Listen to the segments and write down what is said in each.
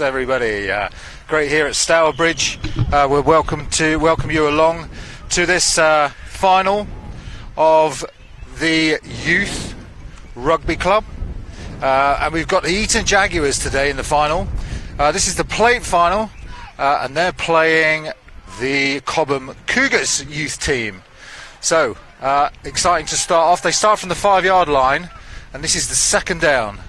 Everybody, great here at Stourbridge. We're welcome you along to this final of the Youth Rugby Club, and we've got the Etone Jaguars today in the final. This is the plate final, and they're playing the Cobham Cougars youth team. So exciting to start off. They start from the 5-yard line, and this is the second down.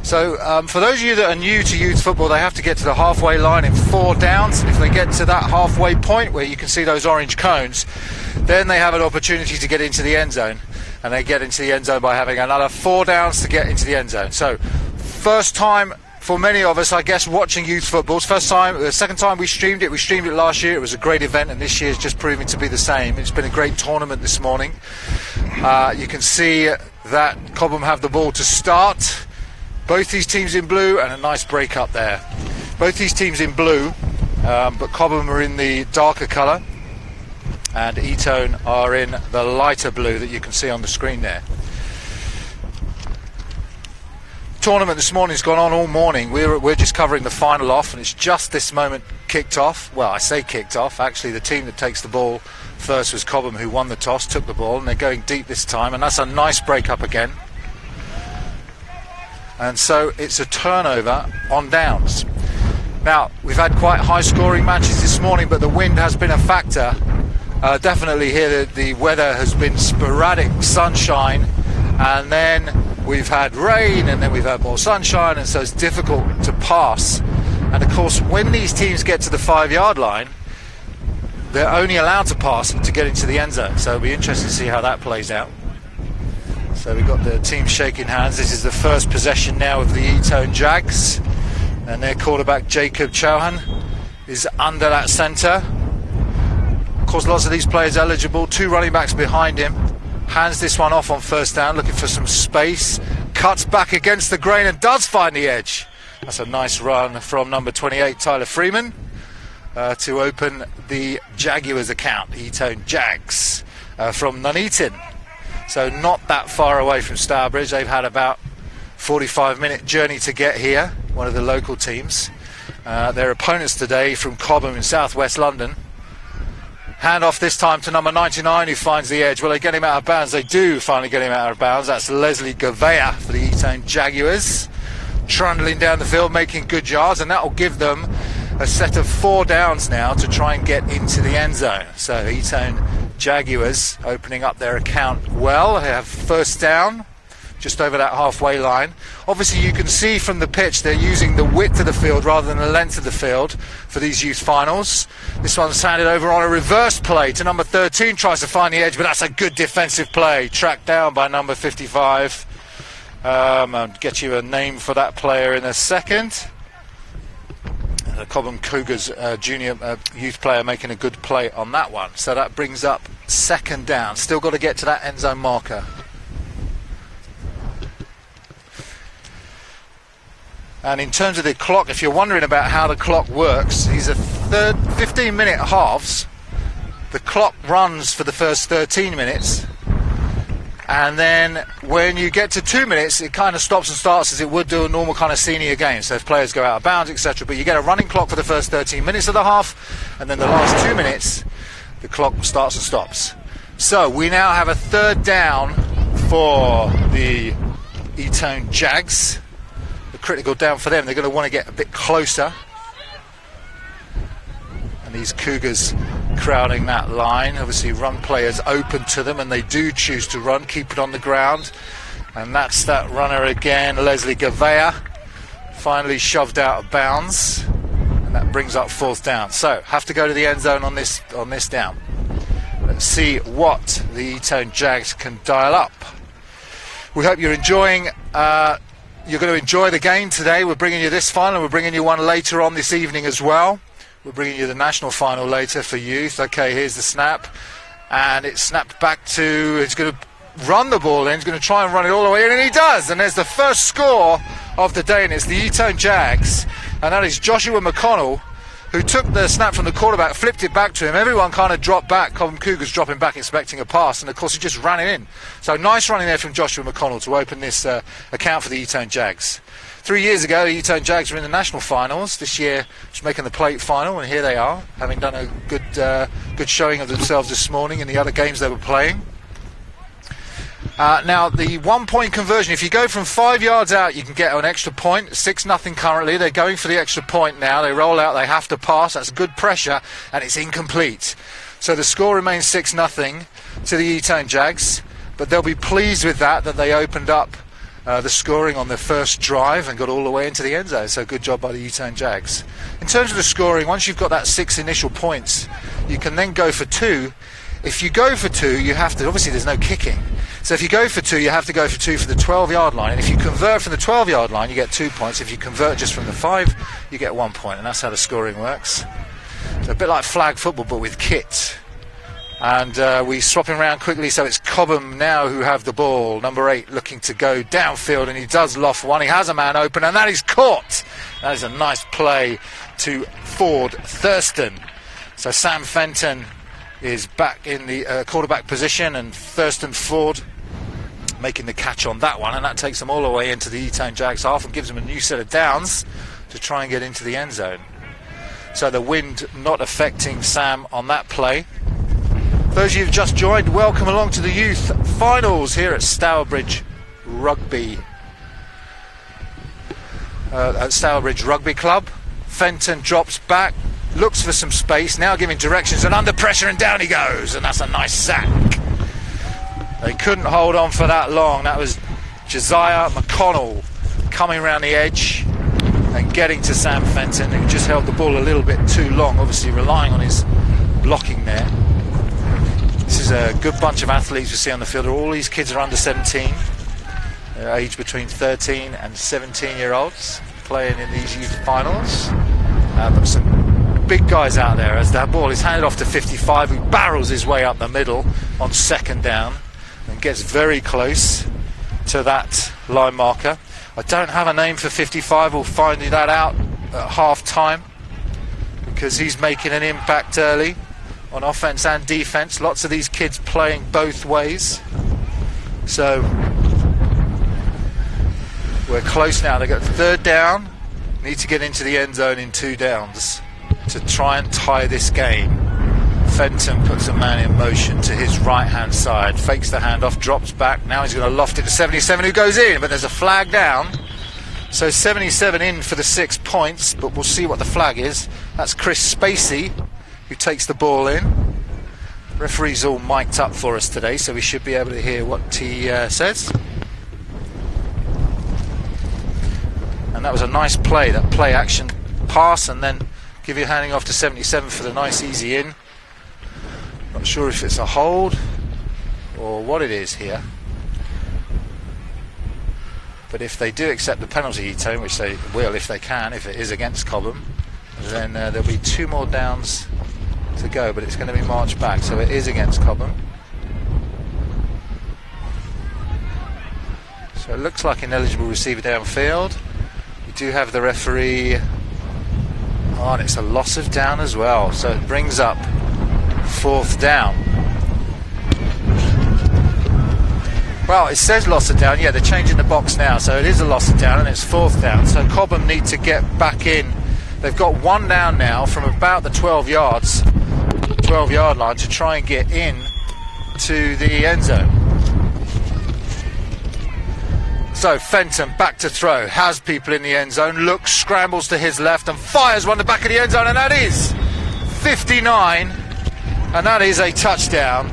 So for those of you that are new to youth football, they have to get to the halfway line in 4 downs. If they get to that halfway point where you can see those orange cones, then they have an opportunity to get into the end zone. And they get into the end zone by having another 4 downs to get into the end zone. So first time for many of us, I guess, watching youth football. The second time we streamed it last year. It was a great event, and this year is just proving to be the same. It's been a great tournament this morning. You can see that Cobham have the ball to start. Both these teams in blue, and a nice break up there. Both these teams in blue, but Cobham are in the darker colour, and Etone are in the lighter blue that you can see on the screen there. The tournament this morning's gone on all morning. We're just covering the final off, and it's just this moment kicked off. Well, I say kicked off. Actually, the team that takes the ball first was Cobham, who won the toss, took the ball, and they're going deep this time, and that's a nice break up again. And so it's a turnover on downs. Now, we've had quite high scoring matches this morning, but the wind has been a factor. Definitely here the weather has been sporadic sunshine, and then we've had rain, and then we've had more sunshine, and so it's difficult to pass. And of course, when these teams get to the 5-yard line, they're only allowed to pass to get into the end zone. So it'll be interesting to see how that plays out. So we've got the team shaking hands. This is the first possession now of the Etone Jags, and their quarterback Jacob Chauhan is under that centre. Of course, lots of these players eligible. 2 running backs behind him. Hands this one off on first down, looking for some space. Cuts back against the grain and does find the edge. That's a nice run from number 28, Tyler Freeman, to open the Jaguars account. Etone Jags from Nuneaton. So not that far away from Stourbridge. They've had about 45-minute journey to get here, one of the local teams. Their opponents today from Cobham in southwest London. Hand off this time to number 99, who finds the edge. Will they get him out of bounds? They do finally get him out of bounds. That's Leslie Gavea for the Etone Jaguars. Trundling down the field, making good yards, and that will give them a set of 4 downs now to try and get into the end zone. So Etone Jaguars opening up their account well. They have first down just over that halfway line. Obviously you can see from the pitch they're using the width of the field rather than the length of the field for these youth finals. This one's handed over on a reverse play to number 13, tries to find the edge, but that's a good defensive play, tracked down by number 55. I'll get you a name for that player in a second. The Cobham Cougars junior youth player making a good play on that one. So that brings up second down. Still got to get to that end zone marker. And in terms of the clock, if you're wondering about how the clock works, these are 15-minute halves. The clock runs for the first 13 minutes. And then when you get to 2 minutes, it kind of stops and starts as it would do a normal kind of senior game. So if players go out of bounds, etc. But you get a running clock for the first 13 minutes of the half, and then the last 2 minutes, the clock starts and stops. So we now have a third down for the Etone Jags. The critical down for them. They're going to want to get a bit closer. And these Cougars crowding that line. Obviously run players open to them, and they do choose to run, keep it on the ground. And that's that runner again, Leslie Gavea, finally shoved out of bounds, and that brings up fourth down. So have to go to the end zone on this down. Let's see what the Etone Jags can dial up. We hope you're enjoying you're going to enjoy the game today. We're bringing you this final, we're bringing you one later on this evening as well. We're bringing you the national final later for youth. Okay, here's the snap, and it's snapped back to, it's going to run the ball in. He's going to try and run it all the way in, and he does. And there's the first score of the day, and it's the Etone Jags. And that is Joshua McConnell, who took the snap from the quarterback, flipped it back to him. Everyone kind of dropped back. Cobham Cougars dropping back, expecting a pass. And, of course, he just ran it in. So nice running there from Joshua McConnell to open this account for the Etone Jags. 3 years ago, the Etone Jags were in the national finals. This year, just making the plate final, and here they are, having done a good showing of themselves this morning in the other games they were playing. Now, the 1 point conversion, if you go from 5 yards out, you can get an extra point. 6-0 currently. They're going for the extra point now. They roll out, they have to pass. That's good pressure, and it's incomplete. So the score remains 6-0 to the Etone Jags, but they'll be pleased with that they opened up the scoring on their first drive and got all the way into the end zone. So good job by the Etone Jags. In terms of the scoring, once you've got that 6 initial points, you can then go for 2. If you go for 2, you have to, obviously there's no kicking, so if you go for 2, you have to go for 2 for the 12-yard line, and if you convert from the 12-yard line, you get 2 points. If you convert just from the 5, you get 1 point, and that's how the scoring works. So a bit like flag football, but with kit. And we swapping around quickly, so it's Cobham now who have the ball. Number 8 looking to go downfield, and he does loft one. He has a man open, and that is caught. That is a nice play to Ford Thurston. So Sam Fenton is back in the quarterback position, and Thurston Ford making the catch on that one, and that takes them all the way into the Etone Jags half and gives them a new set of downs to try and get into the end zone. So the wind not affecting Sam on that play. Those of you who've just joined, welcome along to the youth finals here at Stourbridge Rugby. At Stourbridge Rugby Club. Fenton drops back, looks for some space, now giving directions, and under pressure, and down he goes, and that's a nice sack. They couldn't hold on for that long. That was Josiah McConnell coming around the edge and getting to Sam Fenton, who just held the ball a little bit too long, obviously relying on his blocking there. This is a good bunch of athletes we see on the field. All these kids are under 17. They're aged between 13 and 17-year-olds playing in these youth finals. But some big guys out there as that ball is handed off to 55, who barrels his way up the middle on second down and gets very close to that line marker. I don't have a name for 55. We'll find that out at half time, because he's making an impact early on offense and defense. Lots of these kids playing both ways. So we're close now. They got third down. Need to get into the end zone in 2 downs to try and tie this game. Fenton puts a man in motion to his right-hand side, fakes the handoff, drops back. Now he's going to loft it to 77, who goes in, but there's a flag down. So 77 in for the 6 points, but we'll see what the flag is. That's Chris Spacey, who takes the ball in. The referee's all mic'd up for us today, so we should be able to hear what he says. And that was a nice play, that play action pass, and then give you handing off to 77 for the nice easy in. Not sure if it's a hold or what it is here, but if they do accept the penalty, Etone, which they will if they can, if it is against Cobham, then there'll be 2 more downs to go, but it's going to be marched back, so it is against Cobham. So it looks like an eligible receiver downfield. We do have the referee on. It's a loss of down as well, so it brings up 4th down. Well, it says loss of down. Yeah, they're changing the box now, so it is a loss of down, and it's 4th down. So Cobham need to get back in. They've got 1 down now from about the 12-yard line to try and get in to the end zone. So Fenton back to throw, has people in the end zone, looks, scrambles to his left and fires one to the back of the end zone, and that is 59, and that is a touchdown,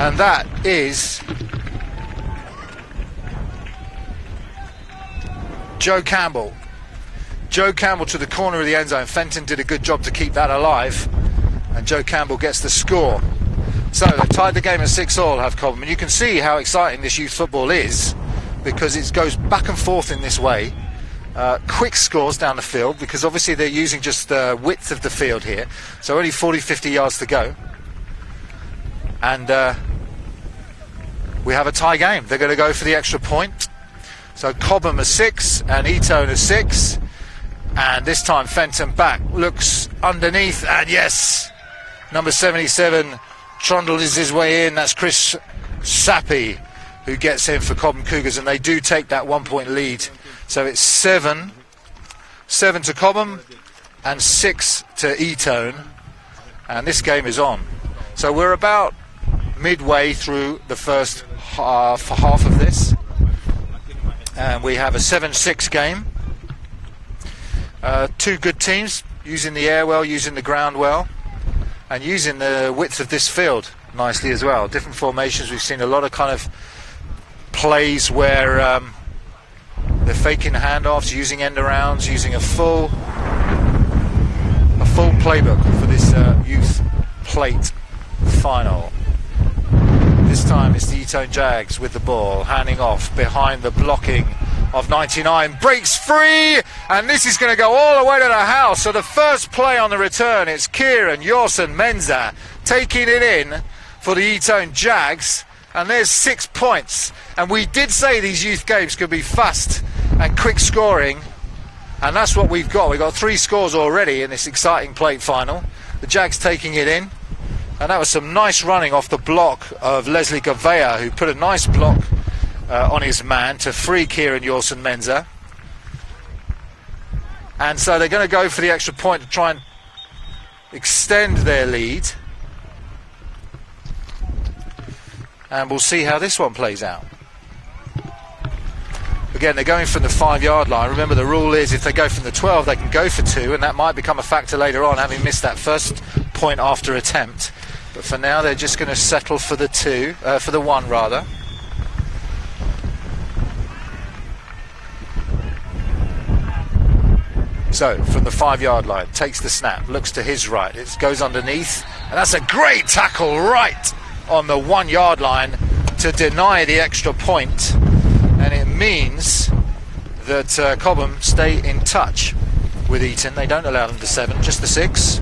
and that is Joe Campbell. Joe Campbell to the corner of the end zone. Fenton did a good job to keep that alive, and Joe Campbell gets the score. So they've tied the game at 6-all, have Cobham, and you can see how exciting this youth football is, because it goes back and forth in this way. Quick scores down the field, because obviously they're using just the width of the field here, so only 40-50 yards to go, and we have a tie game. They're going to go for the extra point. So Cobham is 6 and Etone is 6. And this time Fenton back, looks underneath, and yes, number 77 trundles his way in. That's Chris Sappi who gets in for Cobham Cougars, and they do take that 1 point lead. So it's 7 to Cobham and 6 to Etone, and this game is on. So we're about midway through the first half of this, and we have a 7-6 game. Two good teams, using the air well, using the ground well, and using the width of this field nicely as well. Different formations. We've seen a lot of kind of plays where they're faking handoffs, using end arounds, using a full playbook for this youth plate final. This time it's the Etone Jags with the ball, handing off behind the blocking of 99, breaks free, and this is going to go all the way to the house. So the first play on the return, it's Kieran Yorson-Menza taking it in for the Etone Jags, and there's 6 points. And we did say these youth games could be fast and quick scoring, and that's what we've got. We've got 3 scores already in this exciting plate final. The Jags taking it in, and that was some nice running off the block of Leslie Gavea, who put a nice block on his man to free Kieran Yorson-Menza. And so they're going to go for the extra point to try and extend their lead, and we'll see how this one plays out. Again, they're going from the 5-yard line. Remember, the rule is if they go from the 12, they can go for 2, and that might become a factor later on, having missed that first point after attempt. But for now, they're just going to settle for the 1 rather. So from the 5-yard line, takes the snap, looks to his right, it goes underneath, and that's a great tackle right on the 1-yard line to deny the extra point. And it means that Cobham stay in touch with Etone. They don't allow them to 7, just the 6.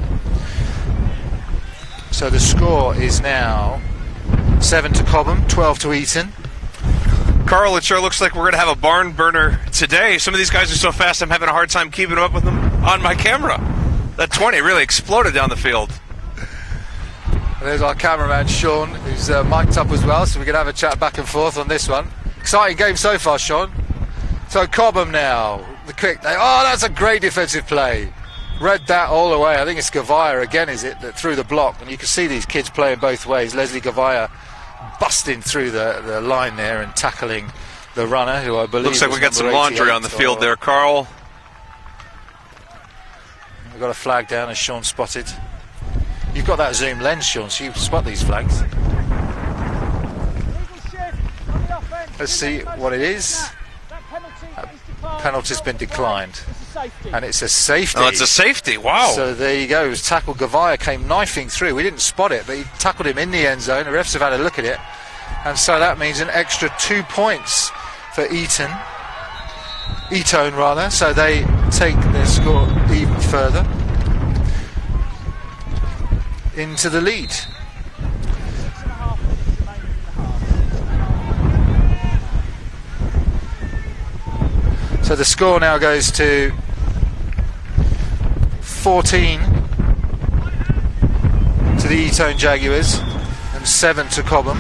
So the score is now 7 to Cobham, 12 to Etone. Carl, it sure looks like we're going to have a barn burner today. Some of these guys are so fast I'm having a hard time keeping up with them on my camera. That 20 really exploded down the field. There's our cameraman Sean, who's mic'd up as well, so we can have a chat back and forth on this one. Exciting game so far, Sean. So Cobham now, the quick. Oh, that's a great defensive play. Read that all the way. I think it's Gavea again, is it, that threw the block, and you can see these kids playing both ways. Leslie Gavea busting through the line there and tackling the runner, who I believe looks like we got some laundry on the field there, Carl. We've got a flag down, as Sean spotted. You've got that zoom lens, Sean, so you spot these flags. Let's see what it is. Penalty's been declined, and it's a safety. Oh, it's a safety. Wow. So there you go. It was tackled. Gavea came knifing through. We didn't spot it, but he tackled him in the end zone. The refs have had a look at it, and so that means an extra 2 points for Etone rather. So they take their score even further into the lead. So the score now goes to 14 to the Etone Jaguars and 7 to Cobham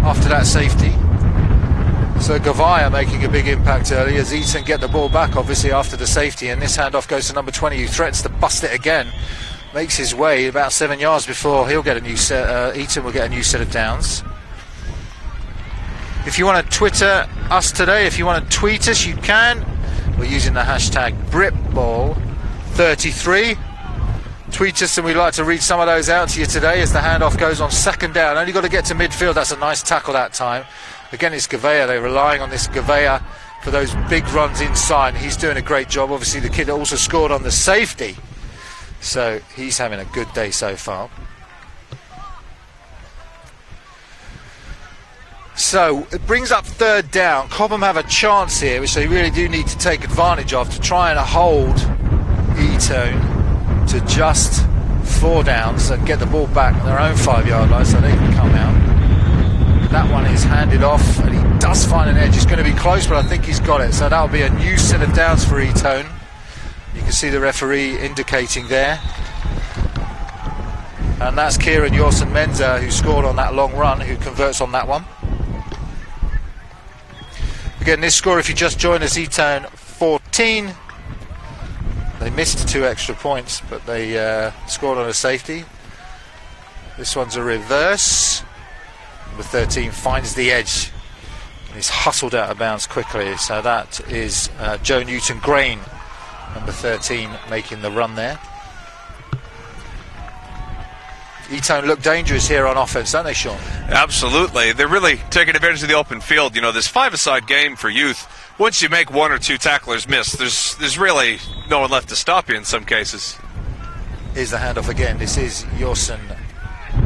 after that safety. So Gavea making a big impact early as Etone get the ball back, obviously, after the safety, and this handoff goes to number 20, who threatens to bust it again. Makes his way about 7 yards before he'll get a new set. Etone will get a new set of downs. If you want to Twitter us today, if you want to tweet us, you can. We're using the hashtag BritBall33. Tweet us, and we'd like to read some of those out to you today as the handoff goes on 2nd down. Only got to get to midfield. That's a nice tackle that time. Again, it's Gavea. They're relying on this Gavea for those big runs inside. He's doing a great job. Obviously, the kid also scored on the safety, so he's having a good day so far. So it brings up 3rd down. Cobham have a chance here, which they really do need to take advantage of to try and hold Etone to just 4 downs and get the ball back on their own 5-yard line so they can come out. it off, and he does find an edge. It's going to be close, but I think he's got it. So that'll be a new set of downs for Etone. You can see the referee indicating there. And that's Kieran Yorson-Menza, who scored on that long run, who converts on that one. Again, this score, if you just joined us, Etone 14. They missed 2 extra points, but they scored on a safety. This one's a reverse. Number 13 finds the edge. He's hustled out of bounds quickly. So that is Joe Newton-Grain, number 13, making the run there. Etone look dangerous here on offense, don't they, Sean? Absolutely. They're really taking advantage of the open field. You know, this five-a-side game for youth, once you make 1 or 2 tacklers miss, there's really no one left to stop you in some cases. Here's the handoff again. This is Yorson,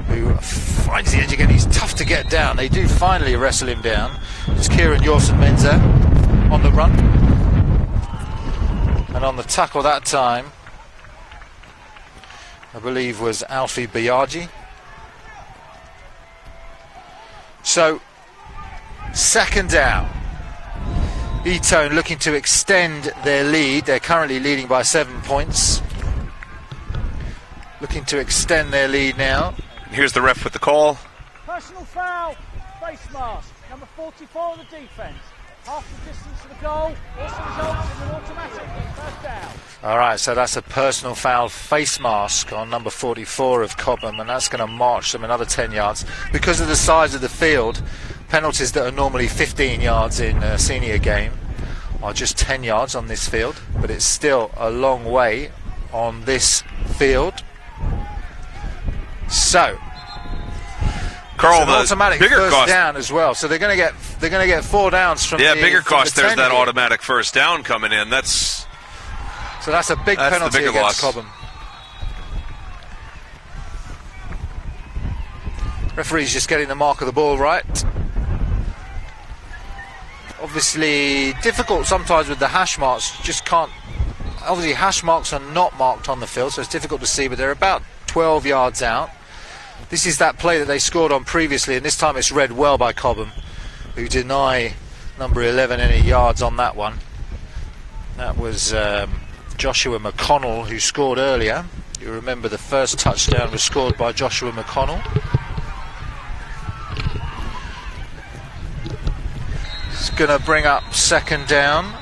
who finds the edge again. He's tough to get down. They do finally wrestle him down. It's Kieran Yorson-Menza on the run. And on the tackle that time, I believe, was Alfie Biaggi. So, second down. Etone looking to extend their lead. They're currently leading by 7 points. Looking to extend their lead now. Here's the ref with the call. Personal foul, face mask, number 44 of the defence. Half the distance to the goal, also results in an automatic first down. Alright, so that's a personal foul face mask on number 44 of Cobham, and that's going to march them another 10 yards. Because of the size of the field, penalties that are normally 15 yards in a senior game are just 10 yards on this field, but it's still a long way on this field. So Carl, it's an automatic bigger first cost down as well. So they're going to get 4 downs from bigger cost. the There's that here. automatic first down coming in. So that's a big penalty bigger against loss. Cobham. Referee's just getting the mark of the ball right. Obviously difficult sometimes with the hash marks. Just can't. Obviously hash marks are not marked on the field, so it's difficult to see, but they're about 12 yards out. This is that play that they scored on previously, and this time it's read well by Cobham, who deny number 11 any yards on that one. That was Joshua McConnell, who scored earlier. You remember the first touchdown was scored by Joshua McConnell. It's going to bring up second down.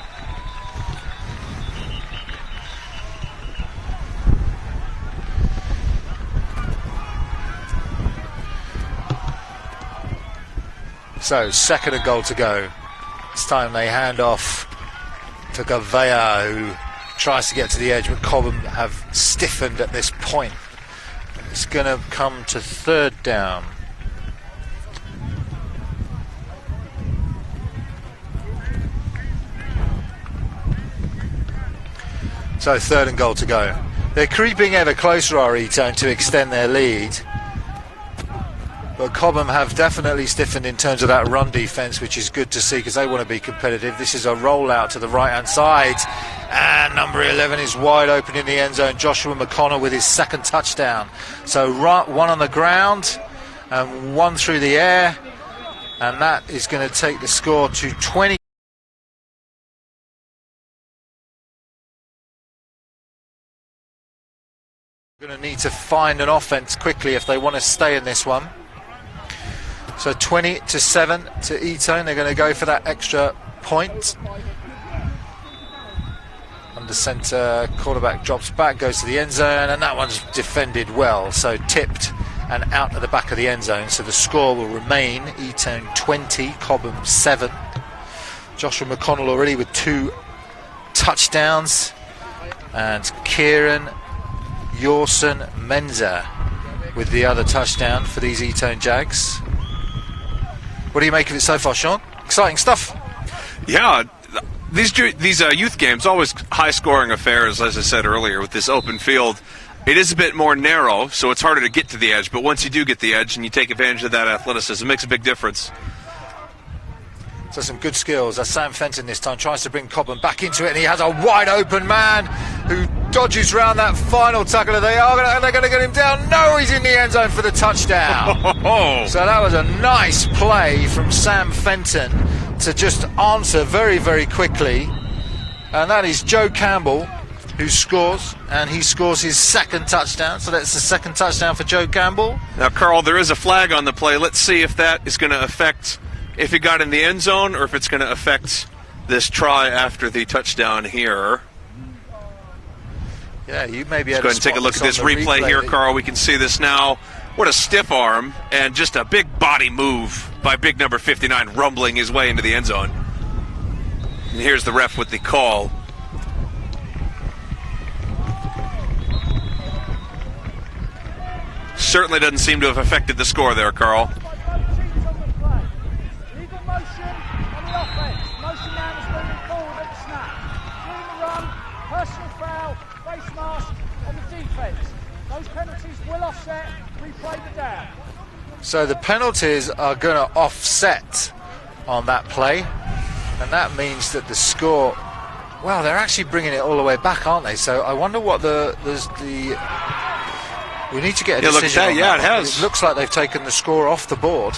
So, second and goal to go. This time they hand off to Gavea, who tries to get to the edge, but Cobham have stiffened at this point. It's going to come to third down. So, third and goal to go. They're creeping ever closer, our Etone, to extend their lead. But Cobham have definitely stiffened in terms of that run defence, which is good to see because they want to be competitive. This is a rollout to the right-hand side, and number 11 is wide open in the end zone. Joshua McConnell with his second touchdown. So one on the ground and one through the air, and that is going to take the score to 20. Going to need to find an offence quickly if they want to stay in this one. So 20-7 to Etone. They're going to go for that extra point. Under centre, quarterback drops back, goes to the end zone, and that one's defended well. So tipped and out at the back of the end zone. So the score will remain Etone 20, Cobham 7. Joshua McConnell already with 2 touchdowns, and Kieran Yorson-Menza with the other touchdown for these Etone Jags. What do you make of it so far, Sean? Exciting stuff. Yeah, these youth games, always high-scoring affairs, as I said earlier, with this open field. It is a bit more narrow, so it's harder to get to the edge, but once you do get the edge and you take advantage of that athleticism, it makes a big difference. So some good skills. As Sam Fenton this time tries to bring Cobham back into it, and he has a wide-open man who dodges round that final tackler. They're going to get him down. No, he's in the end zone for the touchdown. So that was a nice play from Sam Fenton to just answer very, very quickly. And that is Joe Campbell who scores, and he scores his second touchdown. So that's the second touchdown for Joe Campbell. Now, Carl, there is a flag on the play. Let's see if that is going to affect if he got in the end zone or if it's going to affect this try after the touchdown here. Yeah, you may be able to Let's go ahead and take a look at this replay here, Carl. We can see this now. What a stiff arm and just a big body move by big number 59 rumbling his way into the end zone. And here's the ref with the call. Certainly doesn't seem to have affected the score there, Carl. Legal motion on the offense. Motion man is moving forward at the snap. During the run, personal foul, face mask on the defense. Those penalties will offset. Replay the down. So the penalties are going to offset on that play, and that means that the score, well, they're actually bringing it all the way back, aren't they? So I wonder what we need to get a decision on that. It has. It looks like they've taken the score off the board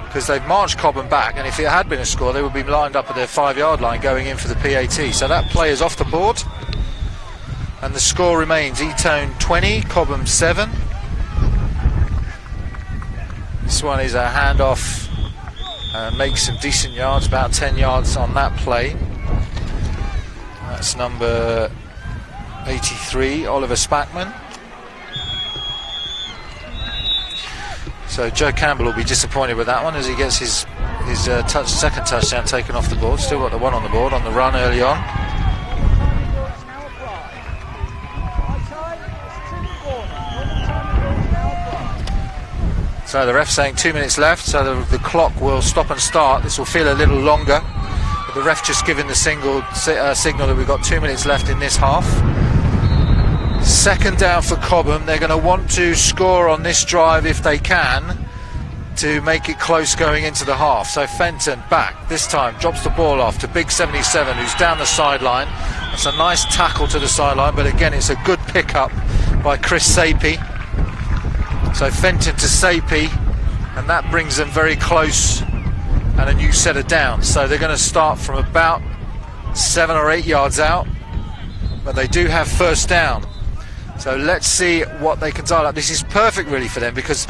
because they've marched Cobham back, and if it had been a score, they would be lined up at their 5-yard line going in for the PAT. So that play is off the board, and the score remains Etone 20, Cobham 7. This one is a handoff and makes some decent yards, about 10 yards on that play. That's number 83, Oliver Spackman. So Joe Campbell will be disappointed with that one as he gets his second touchdown taken off the board. Still got the one on the board on the run early on. So the ref's saying 2 minutes left, so the clock will stop and start. This will feel a little longer, but the ref just giving the signal that we've got 2 minutes left in this half. Second down for Cobham. They're going to want to score on this drive if they can to make it close going into the half. So Fenton back, this time drops the ball off to Big 77 who's down the sideline. That's a nice tackle to the sideline, but again it's a good pickup by Chris Sapie. So Fenton to Sapie, and that brings them very close and a new set of downs. So they're going to start from about 7 or 8 yards out, but they do have first down. So let's see what they can dial up. This is perfect really for them because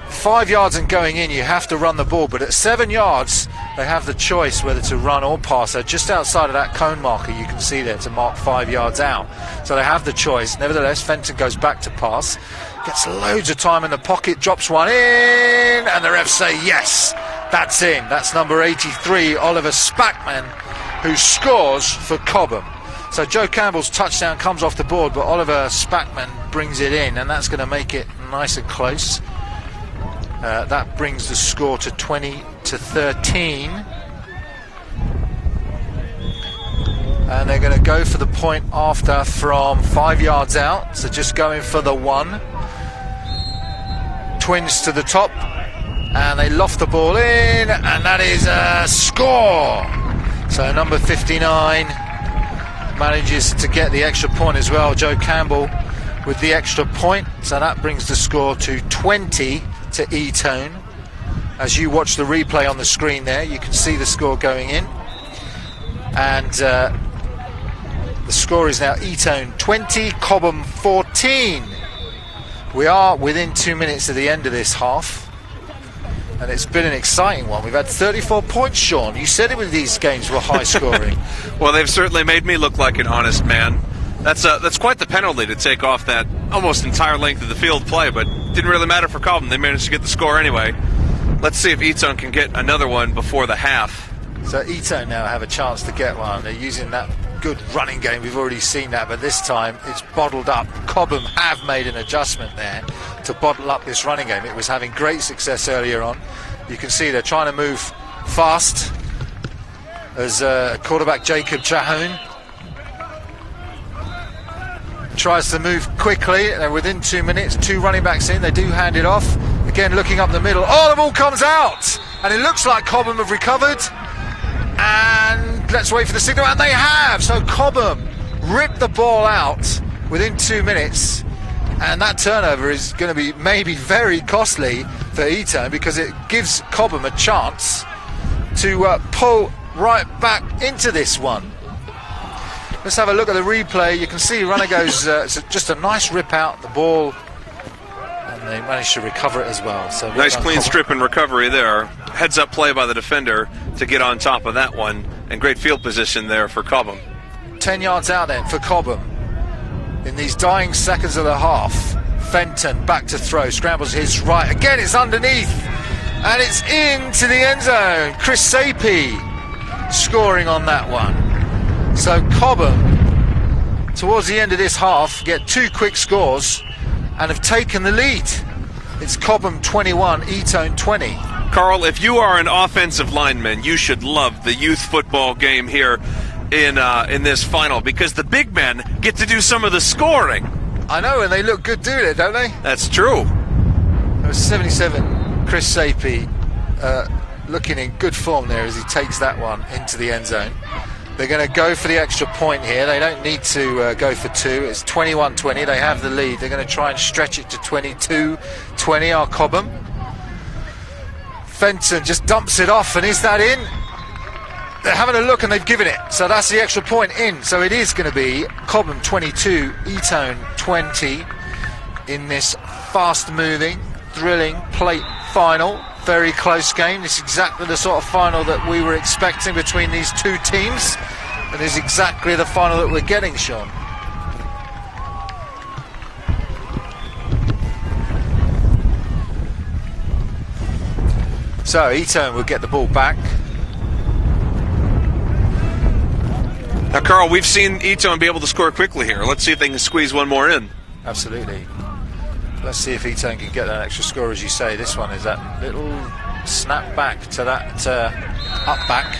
5 yards and going in you have to run the ball, but at 7 yards they have the choice whether to run or pass. So just outside of that cone marker you can see there to mark 5 yards out, so they have the choice. Nevertheless, Fenton goes back to pass, gets loads of time in the pocket, drops one in, and the refs say yes, that's in. That's number 83, Oliver Spackman, who scores for Cobham. So Joe Campbell's touchdown comes off the board, but Oliver Spackman brings it in, and that's going to make it nice and close. That brings the score to 20-13. And they're going to go for the point after from 5 yards out, so just going for the one. Twins to the top, and they loft the ball in, and that is a score. So number 59 manages to get the extra point as well, Joe Campbell with the extra point, so that brings the score to 20 to Etone. As you watch the replay on the screen there, you can see the score going in, and the score is now Etone 20, Cobham 14. We are within 2 minutes of the end of this half, and it's been an exciting one. We've had 34 points, Sean. You said it with these games were high scoring. Well, they've certainly made me look like an honest man. That's quite the penalty to take off that almost entire length of the field play, but didn't really matter for Cobham. They managed to get the score anyway. Let's see if Etone can get another one before the half. So Etone now have a chance to get one. They're using that good running game. We've already seen that, but this time it's bottled up. Cobham have made an adjustment there to bottle up this running game. It was having great success earlier on. You can see they're trying to move fast as quarterback Jacob Chahun tries to move quickly. They're within 2 minutes, 2 running backs in. They do hand it off. Again, looking up the middle. Oh, the ball comes out! And it looks like Cobham have recovered. And let's wait for the signal, and they have. So Cobham ripped the ball out within 2 minutes, and that turnover is going to be maybe very costly for Etone, because it gives Cobham a chance to pull right back into this one. Let's have a look at the replay. You can see runner goes, it's just a nice rip out the ball, and they managed to recover it as well. So nice clean strip and recovery there. Heads up play by the defender to get on top of that one, and great field position there for Cobham. 10 yards out then for Cobham. In these dying seconds of the half, Fenton back to throw, scrambles his right. Again, it's underneath, and it's into the end zone. Chris Sapie scoring on that one. So Cobham, towards the end of this half, get 2 quick scores and have taken the lead. It's Cobham 21, Etone 20. Carl, if you are an offensive lineman, you should love the youth football game here in this final, because the big men get to do some of the scoring. I know, and they look good doing it, don't they? That's true. It was 77, Chris Sapie looking in good form there as he takes that one into the end zone. They're going to go for the extra point here. They don't need to go for 2. It's 21-20. They have the lead. They're going to try and stretch it to 22-20, our Cobham. Fenton just dumps it off, and is that in? They're having a look and they've given it. So that's the extra point in. So it is going to be Cobham 22, Etone 20 in this fast-moving, thrilling plate final. Very close game. It's exactly the sort of final that we were expecting between these two teams, and is exactly the final that we're getting, Sean. So Etone will get the ball back. Now, Carl, we've seen Etone be able to score quickly here. Let's see if they can squeeze one more in. Absolutely. Let's see if Etone can get that extra score, as you say. This one is that little snap back to that up back,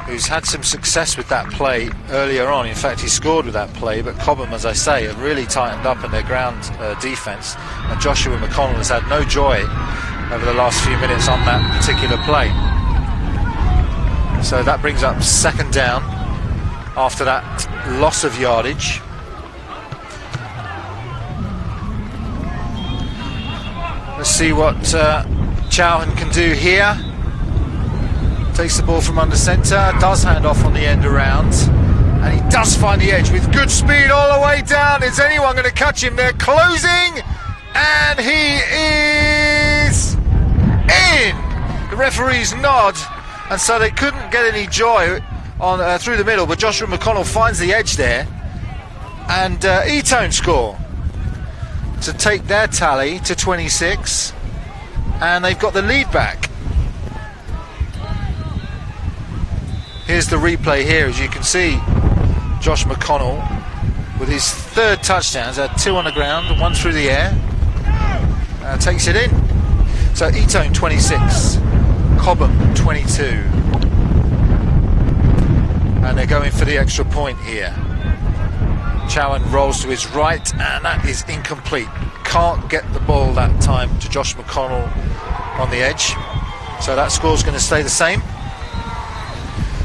who's had some success with that play earlier on. In fact, he scored with that play, but Cobham, as I say, have really tightened up in their ground defence, and Joshua McConnell has had no joy over the last few minutes on that particular play. So that brings up second down after that loss of yardage. Let's see what Chauhan can do here. Takes the ball from under centre, does hand off on the end around, and he does find the edge with good speed all the way down. Is anyone going to catch him? They're closing, and he is in. The referee's nod, and so they couldn't get any joy on through the middle, but Joshua McConnell finds the edge there, and Etone score to take their tally to 26, and they've got the lead back. Here's the replay here. As you can see, Josh McConnell with his third touchdowns, had 2 on the ground, 1 through the air, takes it in. So Etone 26, Cobham 22, and they're going for the extra point here. Chauhan rolls to his right, and that is incomplete. Can't get the ball that time to Josh McConnell on the edge, so that score's going to stay the same.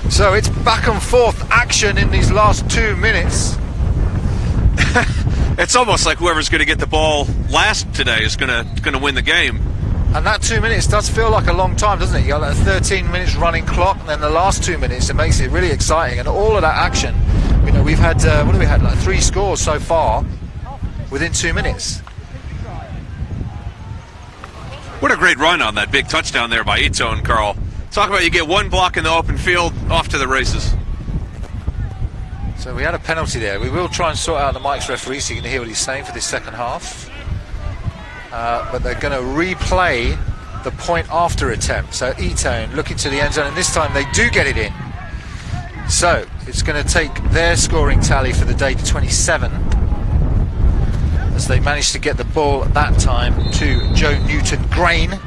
So it's back and forth action in these last 2 minutes. It's almost like whoever's going to get the ball last today is going to win the game. And that 2 minutes does feel like a long time, doesn't it? You got that 13 minutes running clock, and then the last 2 minutes, it makes it really exciting. And all of that action, you know, we've had what have we had? Like 3 scores so far within 2 minutes. What a great run on that big touchdown there by Etone, Carl. Talk about you get 1 block in the open field, off to the races. So we had a penalty there. We will try and sort out the Mike's referee so you can hear what he's saying for this second half. But they're going to replay the point after attempt. So Etone looking to the end zone, and this time they do get it in. So it's going to take their scoring tally for the day to 27, as they managed to get the ball at that time to Joe Newton-Grain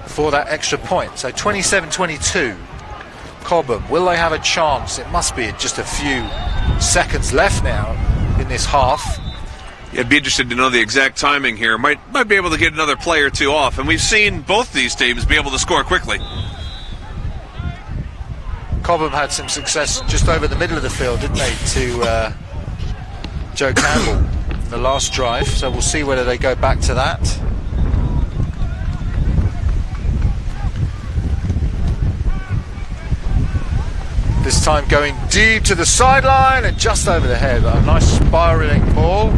for that extra point. So 27-22, Cobham. Will they have a chance? It must be just a few seconds left now in this half. Yeah, I'd be interested to know the exact timing here. Might be able to get another play or two off, and we've seen both these teams be able to score quickly. Cobham had some success just over the middle of the field, didn't they, to Joe Campbell in the last drive, so we'll see whether they go back to that. This time going deep to the sideline and just over the head. A nice spiralling ball.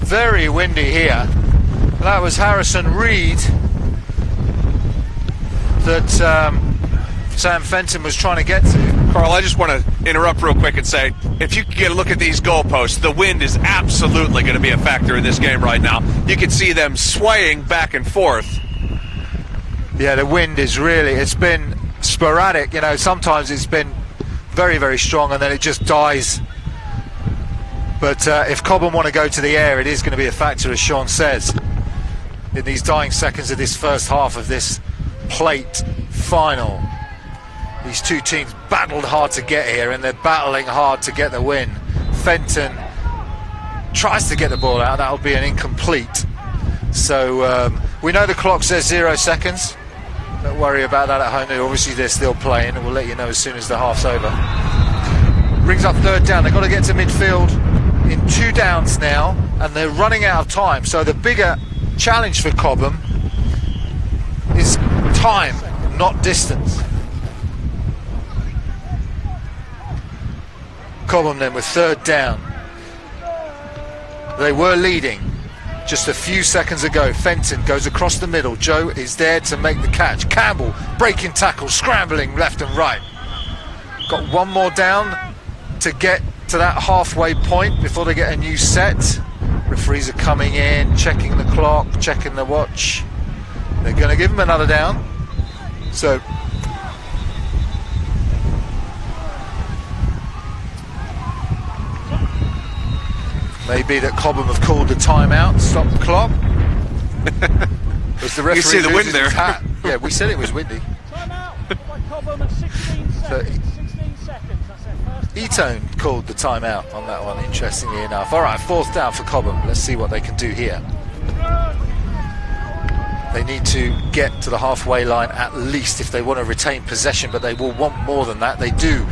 Very windy here. That was Harrison Reed that Sam Fenton was trying to get to. Carl, I just want to interrupt real quick and say, if you could get a look at these goalposts, the wind is absolutely going to be a factor in this game right now. You can see them swaying back and forth. Yeah, the wind is really, it's been sporadic, you know, sometimes it's been very, very strong and then it just dies. But if Cobham want to go to the air, it is going to be a factor, as Sean says, in these dying seconds of this first half of this plate final. These two teams battled hard to get here and they're battling hard to get the win. Fenton tries to get the ball out, that'll be an incomplete. So we know the clock says 0 seconds. Don't worry about that at home. Obviously they're still playing and we'll let you know as soon as the half's over. Brings up third down. They've got to get to midfield in 2 downs now and they're running out of time. So the bigger challenge for Cobham is time, not distance. Cobham then with third down. They were leading just a few seconds ago. Fenton goes across the middle. Joe is there to make the catch. Campbell breaking tackle, scrambling left and right. Got one more down to get to that halfway point before they get a new set. Referees are coming in, checking the clock, checking the watch. They're going to give him another down. So maybe that Cobham have called the timeout, stop the clock. Was the referee you see the wind there. Yeah, we said it was windy. Timeout by Cobham at 16 seconds. 16 seconds. That's their first. Etone called the timeout on that one, interestingly enough. All right, fourth down for Cobham. Let's see what they can do here. They need to get to the halfway line at least if they want to retain possession, but they will want more than that. They do.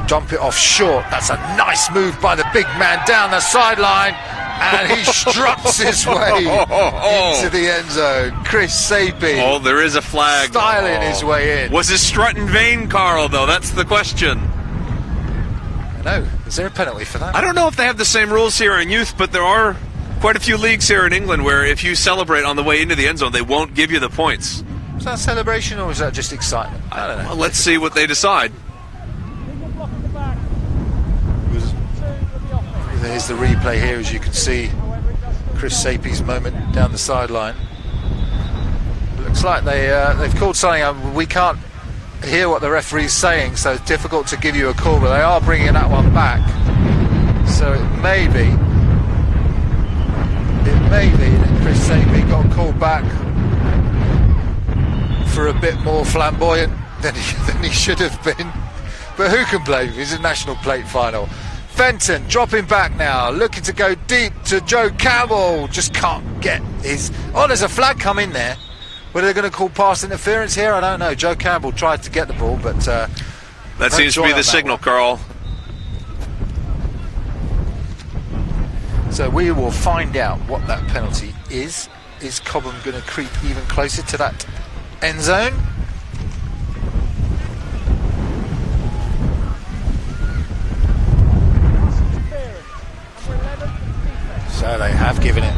Dump it off short. That's a nice move by the big man down the sideline, and he struts his way into the end zone. Chris Sapie. Oh, there is a flag. Styling his way in. Was his strut in vain, Carl, though? That's the question. No. Is there a penalty for that? I don't know if they have the same rules here in youth, but there are quite a few leagues here in England where if you celebrate on the way into the end zone, they won't give you the points. Is that celebration or is that just excitement? I don't know. Well, let's see what they decide. There's the replay here, as you can see Chris Sapie's moment down the sideline. Looks like they've called something. We can't hear what the referee's saying, so it's difficult to give you a call, but they are bringing that one back. So it may be that Chris Sapie got called back for a bit more flamboyant than he should have been. But who can blame him? It's a national plate final. Fenton dropping back now, looking to go deep to Joe Campbell. Just can't get his... Oh, there's a flag come in there. Whether they're going to call pass interference here, I don't know. Joe Campbell tried to get the ball, but... that seems to be the signal, Carl. So we will find out what that penalty is. Is Cobham going to creep even closer to that end zone? So they have given it.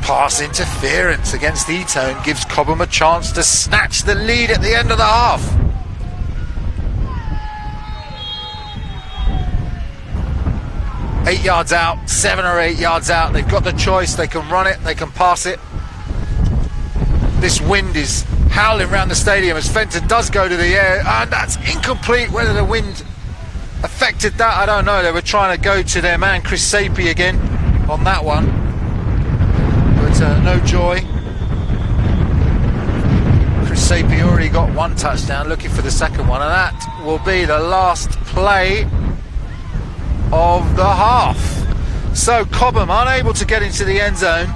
Pass interference against Etone gives Cobham a chance to snatch the lead at the end of the half. Eight yards out, 7 or 8 yards out. They've got the choice. They can run it, they can pass it. This wind is howling around the stadium as Fenton does go to the air, and that's incomplete. Whether the wind affected that, I don't know. They were trying to go to their man Chris Sapie again on that one, but no joy. Chris Sapie already got one touchdown, looking for the second one, and that will be the last play of the half. So Cobham unable to get into the end zone,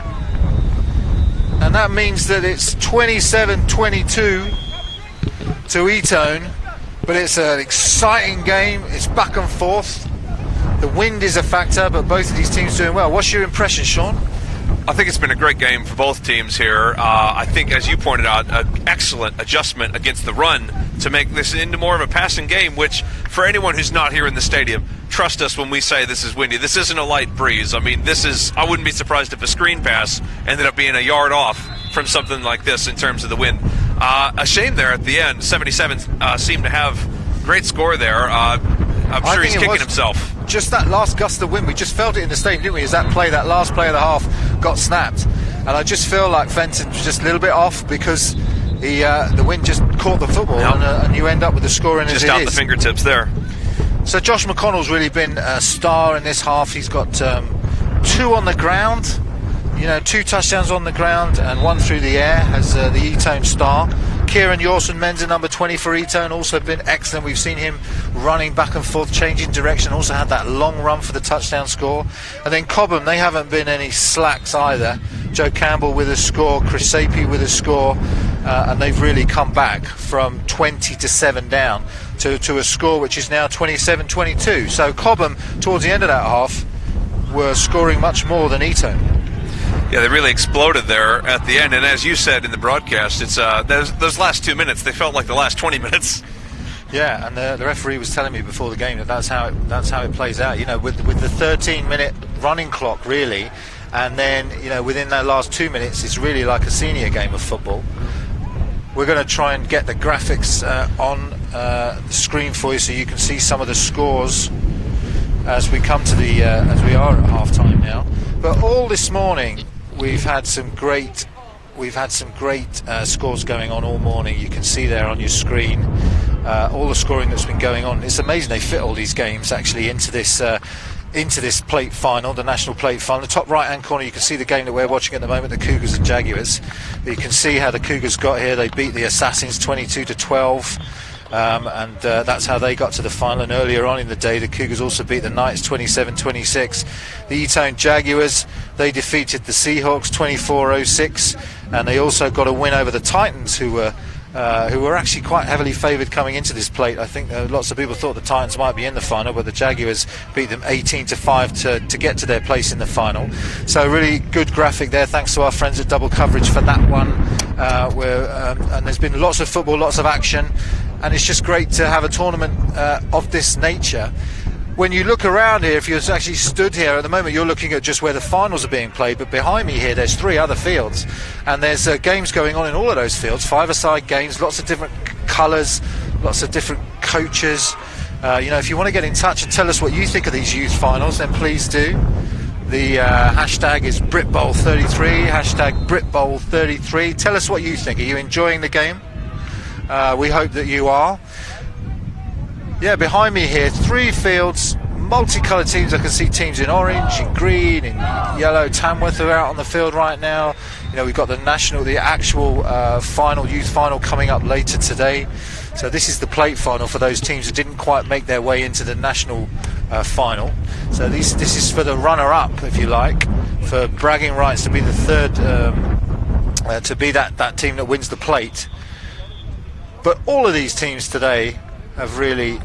and that means that it's 27-22 to Etone, but it's an exciting game. It's back and forth. The wind is a factor, but both of these teams doing well. What's your impression, Sean? I think it's been a great game for both teams here. I think, as you pointed out, an excellent adjustment against the run to make this into more of a passing game, which, for anyone who's not here in the stadium, trust us when we say this is windy. This isn't a light breeze. I mean, I wouldn't be surprised if a screen pass ended up being a yard off from something like this in terms of the wind. A shame there at the end. 77 seemed to have great score there. I'm sure he's kicking himself. Just that last gust of wind, we just felt it in the stadium, didn't we? As that last play of the half got snapped, and I just feel like Fenton was just a little bit off because the wind just caught the football, and you end up with the scoring just as it out is. The fingertips there. So Josh McConnell's really been a star in this half. He's got 2 on the ground, 2 touchdowns on the ground and 1 through the air as the Etone star. Kieran Yorson-Menza, number 20 for Etone, also been excellent. We've seen him running back and forth, changing direction, also had that long run for the touchdown score. And then Cobham, they haven't been any slacks either. Joe Campbell with a score, Chris Sapie with a score, and they've really come back from 20 to 7 down to a score which is now 27-22. So Cobham, towards the end of that half, were scoring much more than Etone. Yeah, they really exploded there at the end, and as you said in the broadcast, it's those last 2 minutes, they felt like the last 20 minutes. Yeah, and the referee was telling me before the game that's how it plays out. With the 13-minute running clock, really, and then within that last 2 minutes, it's really like a senior game of football. We're going to try and get the graphics on the screen for you, so you can see some of the scores as we come to as we are at half time now. But all this morning, we've had some great scores going on all morning. You can see there on your screen all the scoring that's been going on. It's amazing they fit all these games actually into this plate final, the national plate final. The top right hand corner, you can see the game that we're watching at the moment, the Cougars and Jaguars. But you can see how the Cougars got here. They beat the Assassins 22-12. And that's how they got to the final. And earlier on in the day, the Cougars also beat the Knights 27-26. The Etone Jaguars, they defeated the Seahawks 24-06, and they also got a win over the Titans, who were actually quite heavily favoured coming into this plate. I think lots of people thought the Titans might be in the final, but the Jaguars beat them 18-5 to get to their place in the final. So really good graphic there. Thanks to our friends at Double Coverage for that one. And there's been lots of football, lots of action, and it's just great to have a tournament of this nature. When you look around here, if you're actually stood here at the moment, you're looking at just where the finals are being played, but behind me here there's 3 other fields, and there's games going on in all of those fields, 5-a-side games, lots of different colours, lots of different coaches. If you want to get in touch and tell us what you think of these youth finals, then please do. The hashtag is BritBowl33, hashtag BritBowl33. Tell us what you think. Are you enjoying the game? We hope that you are. Yeah, behind me here, 3 fields, multicoloured teams. I can see teams in orange, in green, in yellow. Tamworth are out on the field right now. We've got the actual final, youth final, coming up later today. So this is the plate final for those teams who didn't quite make their way into the national final. So this is for the runner-up, if you like, for bragging rights to be the third, to be that team that wins the plate. But all of these teams today have really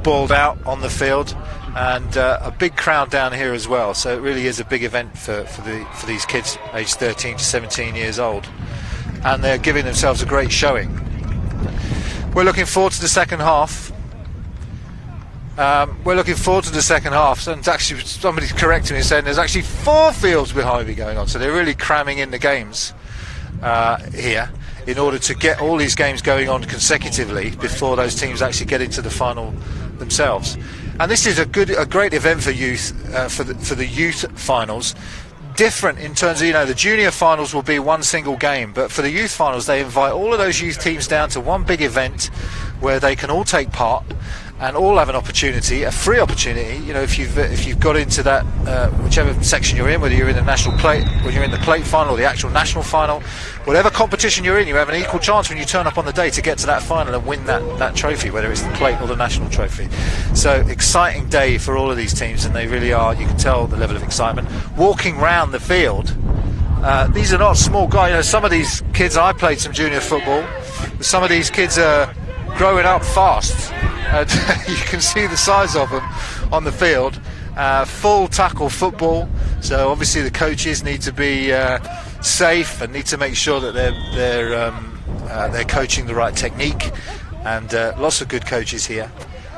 balled out on the field, and a big crowd down here as well. So it really is a big event for these kids aged 13 to 17 years old, and they're giving themselves a great showing. We're looking forward to the second half. And actually somebody's correcting me and saying there's actually 4 fields behind me going on, so they're really cramming in the games here in order to get all these games going on consecutively before those teams actually get into the final themselves. And this is a great event for youth, for the youth finals. Different in terms of, the junior finals will be one single game, but for the youth finals they invite all of those youth teams down to one big event where they can all take part and all have an opportunity, a free opportunity. If you've got into that whichever section you're in, whether you're in the national plate, when you're in the plate final or the actual national final, whatever competition you're in, you have an equal chance when you turn up on the day to get to that final and win that trophy, whether it's the plate or the national trophy. So exciting day for all of these teams, and they really are. You can tell the level of excitement walking round the field. These are not small guys. Some of these kids, I played some junior football. Some of these kids are growing up fast. You can see the size of them on the field. Full tackle football, so obviously the coaches need to be safe and need to make sure that they're coaching the right technique, and lots of good coaches here.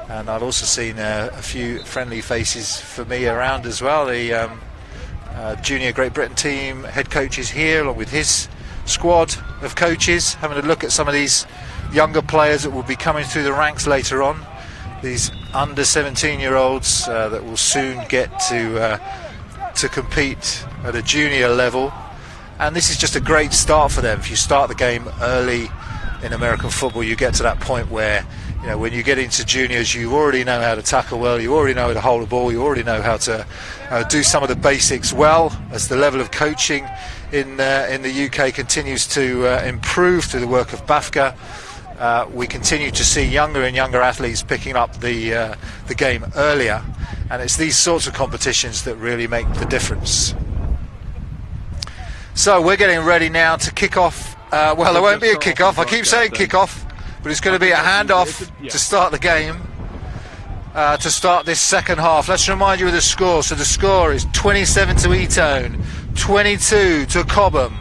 And I've also seen a few friendly faces for me around as well. The junior Great Britain team head coach is here along with his squad of coaches, having a look at some of these younger players that will be coming through the ranks later on. These under 17-year-olds that will soon get to compete at a junior level, and this is just a great start for them. If you start the game early in American football, you get to that point where, you know, when you get into juniors, you already know how to tackle well, you already know how to hold a ball, you already know how to do some of the basics well. As the level of coaching in the UK continues to improve through the work of BAFA, we continue to see younger and younger athletes picking up the game earlier, and it's these sorts of competitions that really make the difference. So we're getting ready now to kick off. Well, there won't be a kick-off. I keep saying kick-off, but it's going to be a hand-off to start the game, to start this second half. Let's remind you of the score. So the score is 27 to Etone, 22 to Cobham,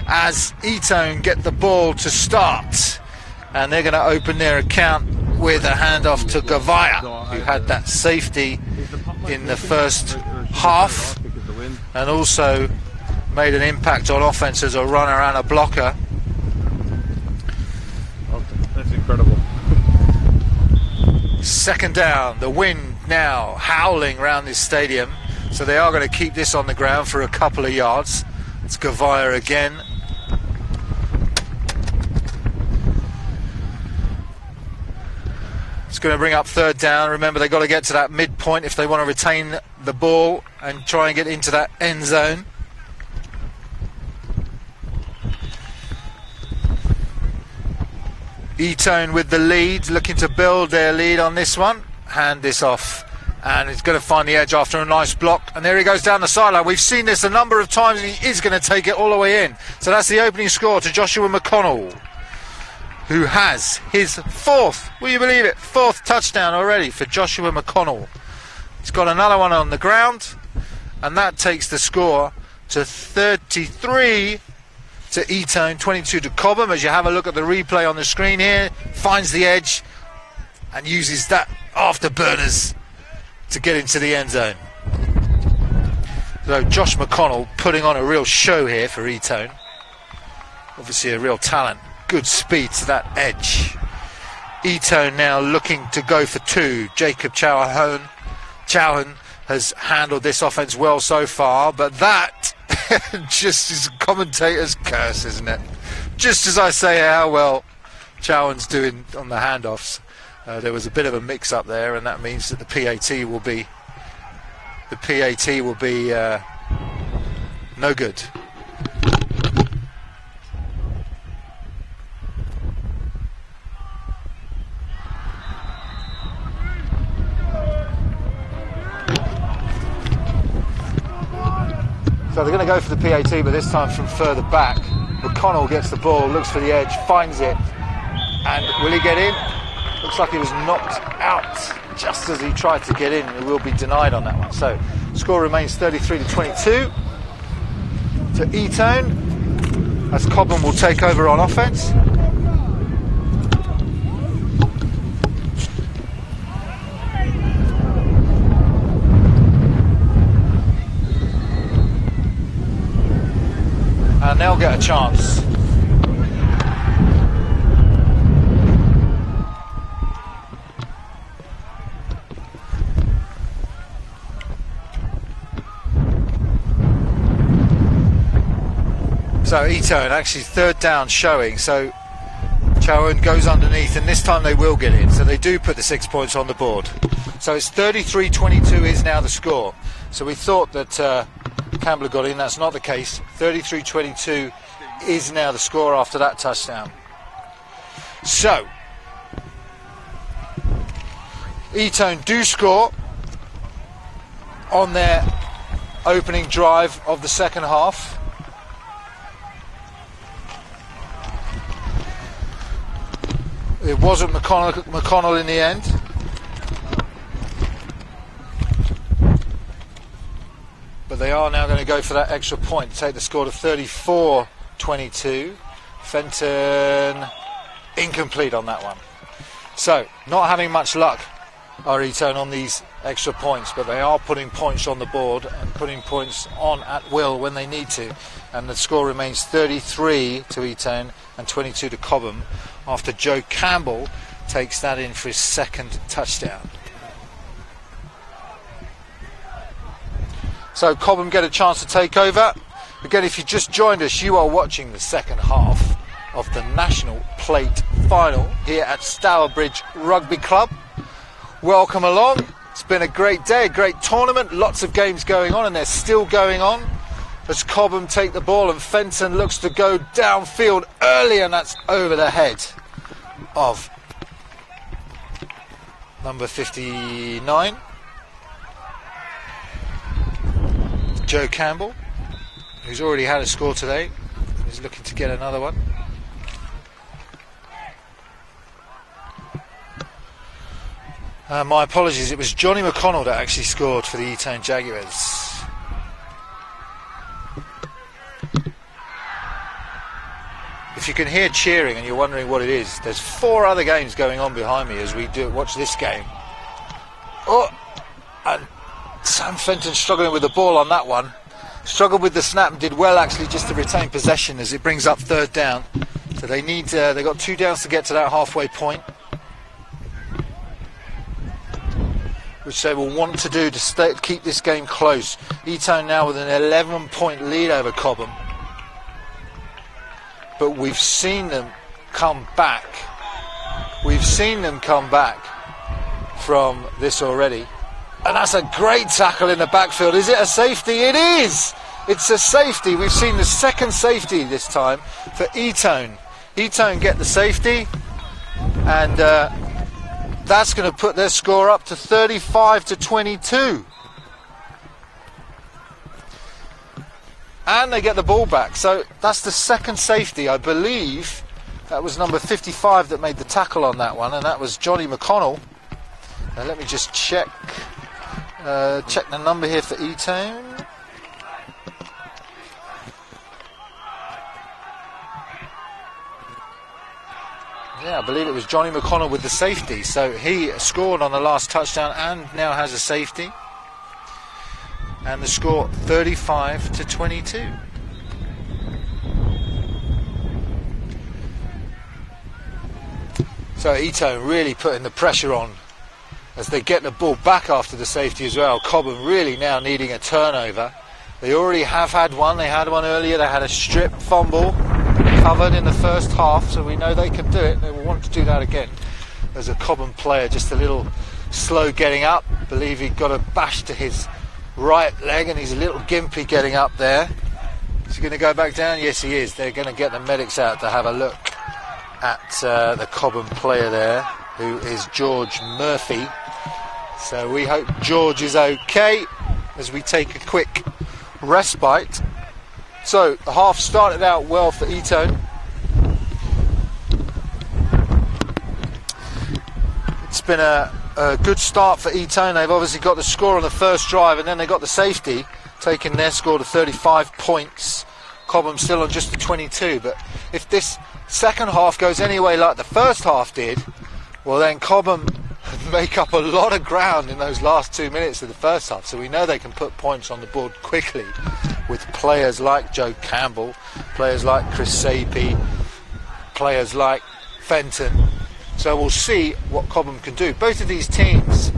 as Etone get the ball to start. And they're going to open their account with a handoff to Gavaya, who had that safety in the first half and also made an impact on offense as a runner and a blocker. That's incredible. Second down, the wind now howling around this stadium, so they are going to keep this on the ground for a couple of yards. It's Gavaya again. It's going to bring up third down. Remember, they've got to get to that midpoint if they want to retain the ball and try and get into that end zone. Etone with the lead, looking to build their lead on this one. Hand this off, and he's going to find the edge after a nice block, and there he goes down the sideline. We've seen this a number of times, and he is going to take it all the way in. So that's the opening score to Joshua McConnell, who has his fourth, will you believe it, fourth touchdown already for Joshua McConnell. He's got another one on the ground, and that takes the score to 33 to Etone, 22 to Cobham. As you have a look at the replay on the screen here, finds the edge and uses that afterburners to get into the end zone. So Josh McConnell putting on a real show here for Etone. Obviously a real talent. Good speed to that edge. Etone now looking to go for two. Jacob Chauhan has handled this offense well so far, but that just is a commentator's curse, isn't it? Just as I say how well Chauhan's doing on the handoffs, there was a bit of a mix-up there, and that means that the PAT will be no good. So they're going to go for the PAT, but this time from further back. McConnell gets the ball, looks for the edge, finds it, and will he get in? Looks like he was knocked out just as he tried to get in, and he will be denied on that one. So score remains 33 to 22 to Etone, as Cobham will take over on offense. And they'll get a chance. So Etone actually third down showing, so Chauhan goes underneath, and this time they will get in, so they do put the 6 points on the board. So it's 33-22 is now the score. So we thought that Campbell got in. That's not the case. 33-22 is now the score after that touchdown. So Etone do score on their opening drive of the second half. It wasn't McConnell in the end. But they are now going to go for that extra point to take the score to 34-22. Fenton incomplete on that one. So, not having much luck are Etone on these extra points, but they are putting points on the board and putting points on at will when they need to. And the score remains 33 to Etone and 22 to Cobham after Joe Campbell takes that in for his second touchdown. So Cobham get a chance to take over. Again, if you just joined us, you are watching the second half of the National Plate Final here at Stourbridge Rugby Club. Welcome along. It's been a great day, a great tournament, lots of games going on, and they're still going on as Cobham take the ball and Fenton looks to go downfield early, and that's over the head of number 59, Joe Campbell, who's already had a score today. He's looking to get another one. My apologies, it was Johnny McConnell that actually scored for the Etone Jaguars. If you can hear cheering and you're wondering what it is, there's 4 other games going on behind me as we watch this game. Oh, and Sam Fenton struggling with the ball on that one. Struggled with the snap and did well actually just to retain possession as it brings up third down. So they need, they've got 2 downs to get to that halfway point, which they will want to do to keep this game close. Etone now with an 11-point lead over Cobham. But we've seen them come back. We've seen them come back from this already. And that's a great tackle in the backfield. Is it a safety? It is! It's a safety. We've seen the second safety this time for Etone. Etone get the safety, and that's going to put their score up to 35-22. And they get the ball back. So that's the second safety. I believe that was number 55 that made the tackle on that one, and that was Johnny McConnell. Now let me just check the number here for Etone. Yeah, I believe it was Johnny McConnell with the safety. So he scored on the last touchdown and now has a safety. And the score 35-22. So Etone really putting the pressure on as they get the ball back after the safety as well. Cobham really now needing a turnover. They already have had one. They had one earlier. They had a strip fumble covered in the first half, so we know they can do it. They will want to do that again. There's a Cobham player just a little slow getting up. I believe he got a bash to his right leg and he's a little gimpy getting up there. Is he going to go back down? Yes, he is. They're going to get the medics out to have a look at the Cobham player there, who is George Murphy. So we hope George is okay as we take a quick respite. So the half started out well for Etone. It's been a good start for Etone. They've obviously got the score on the first drive, and then they got the safety, taking their score to 35 points. Cobham still on just the 22. But if this second half goes anyway like the first half did, well then Cobham make up a lot of ground in those last 2 minutes of the first half. So we know they can put points on the board quickly with players like Joe Campbell, players like Chris Sapie, players like Fenton. So we'll see what Cobham can do. Both of these teams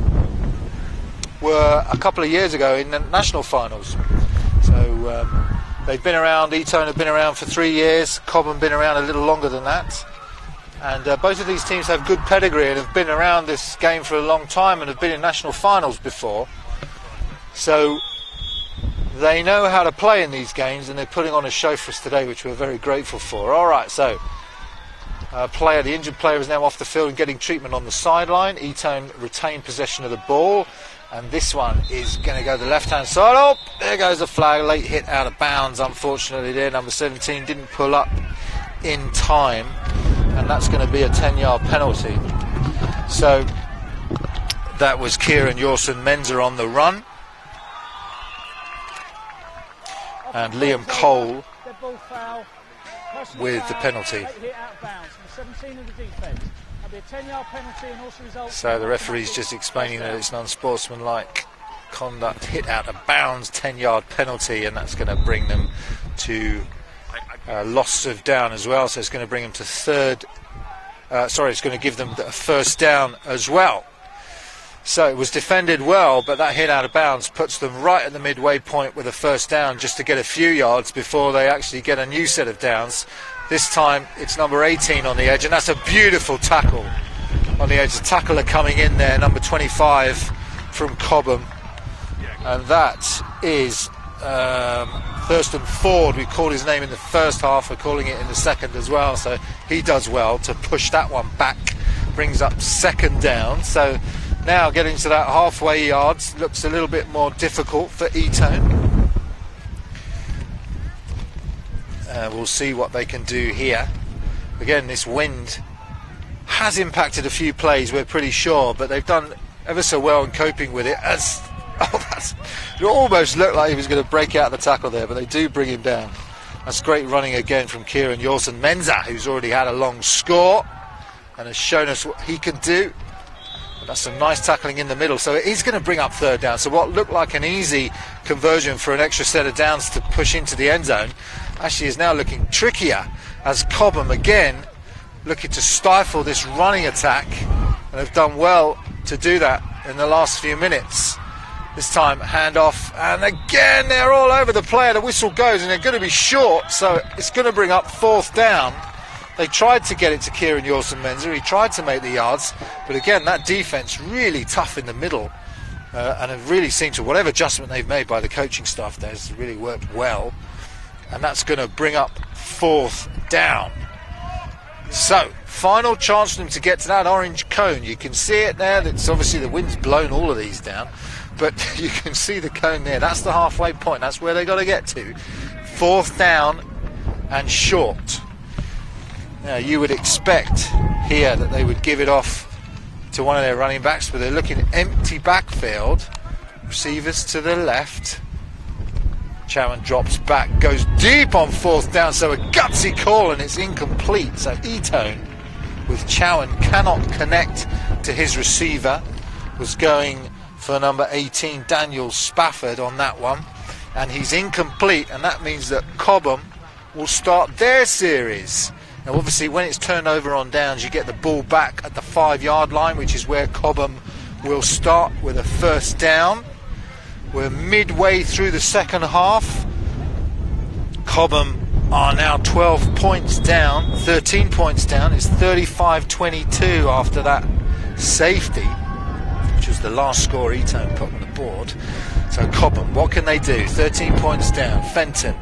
were a couple of years ago in the national finals. So they've been around. Etone have been around for 3 years. Cobham been around a little longer than that. And both of these teams have good pedigree and have been around this game for a long time and have been in national finals before. So they know how to play in these games, and they're putting on a show for us today, which we're very grateful for. All right, so the injured player is now off the field and getting treatment on the sideline. Etone retained possession of the ball, and this one is going to go to the left-hand side. Oh, there goes the flag. Late hit out of bounds, unfortunately there. Number 17 didn't pull up in time. and that's going to be a 10-yard penalty. So that was Kieran Yorson-Menza on the run, and Liam Cole with the penalty. So the referee's just explaining that it's an unsportsmanlike conduct, hit out of bounds, 10-yard penalty, and that's going to bring them to loss of down as well. So it's going to bring them to it's going to give them a first down as well. So it was defended well, but that hit out of bounds puts them right at the midway point with a first down, just to get a few yards before they actually get a new set of downs. This time it's number 18 on the edge, and that's a beautiful tackle on the edge. The tackler coming in there, number 25 from Cobham, and that is Thurston Ford. We called his name in the first half, we're calling it in the second as well, so he does well to push that one back, brings up second down. So now getting to that halfway yards looks a little bit more difficult for Etone. We'll see what they can do here. Again, this wind has impacted a few plays, we're pretty sure, but they've done ever so well in coping with it. It almost looked like he was going to break out the tackle there, but they do bring him down. That's great running again from Kieran Yorson-Menza, who's already had a long score and has shown us what he can do. But that's some nice tackling in the middle, so it is going to bring up third down. So what looked like an easy conversion for an extra set of downs to push into the end zone actually is now looking trickier, as Cobham again looking to stifle this running attack, and have done well to do that in the last few minutes. This time handoff, and again they're all over the player. The whistle goes and they're going to be short, so it's going to bring up fourth down. They tried to get it to Kieran Yorson-Menza, he tried to make the yards, but again that defence really tough in the middle, and it really seemed to, whatever adjustment they've made by the coaching staff there, has really worked well, and that's going to bring up fourth down. So final chance for them to get to that orange cone. You can see it there. That's obviously the wind's blown all of these down, but you can see the cone there. That's the halfway point, that's where they got to get to. Fourth down and short. Now you would expect here that they would give it off to one of their running backs, but they're looking empty backfield. Receivers to the left. Chowan drops back, goes deep on fourth down, so a gutsy call, and it's incomplete. So Etone, with Chowan, cannot connect to his receiver. Was going for number 18, Daniel Spafford, on that one, and he's incomplete, and that means that Cobham will start their series. Now obviously when it's turned over on downs, you get the ball back at the 5-yard line, which is where Cobham will start with a first down. We're midway through the second half. Cobham are now 12 points down, 13 points down. It's 35-22 after that safety, which was the last score Etone put on the board. So Cobham, what can they do? 13 points down. Fenton,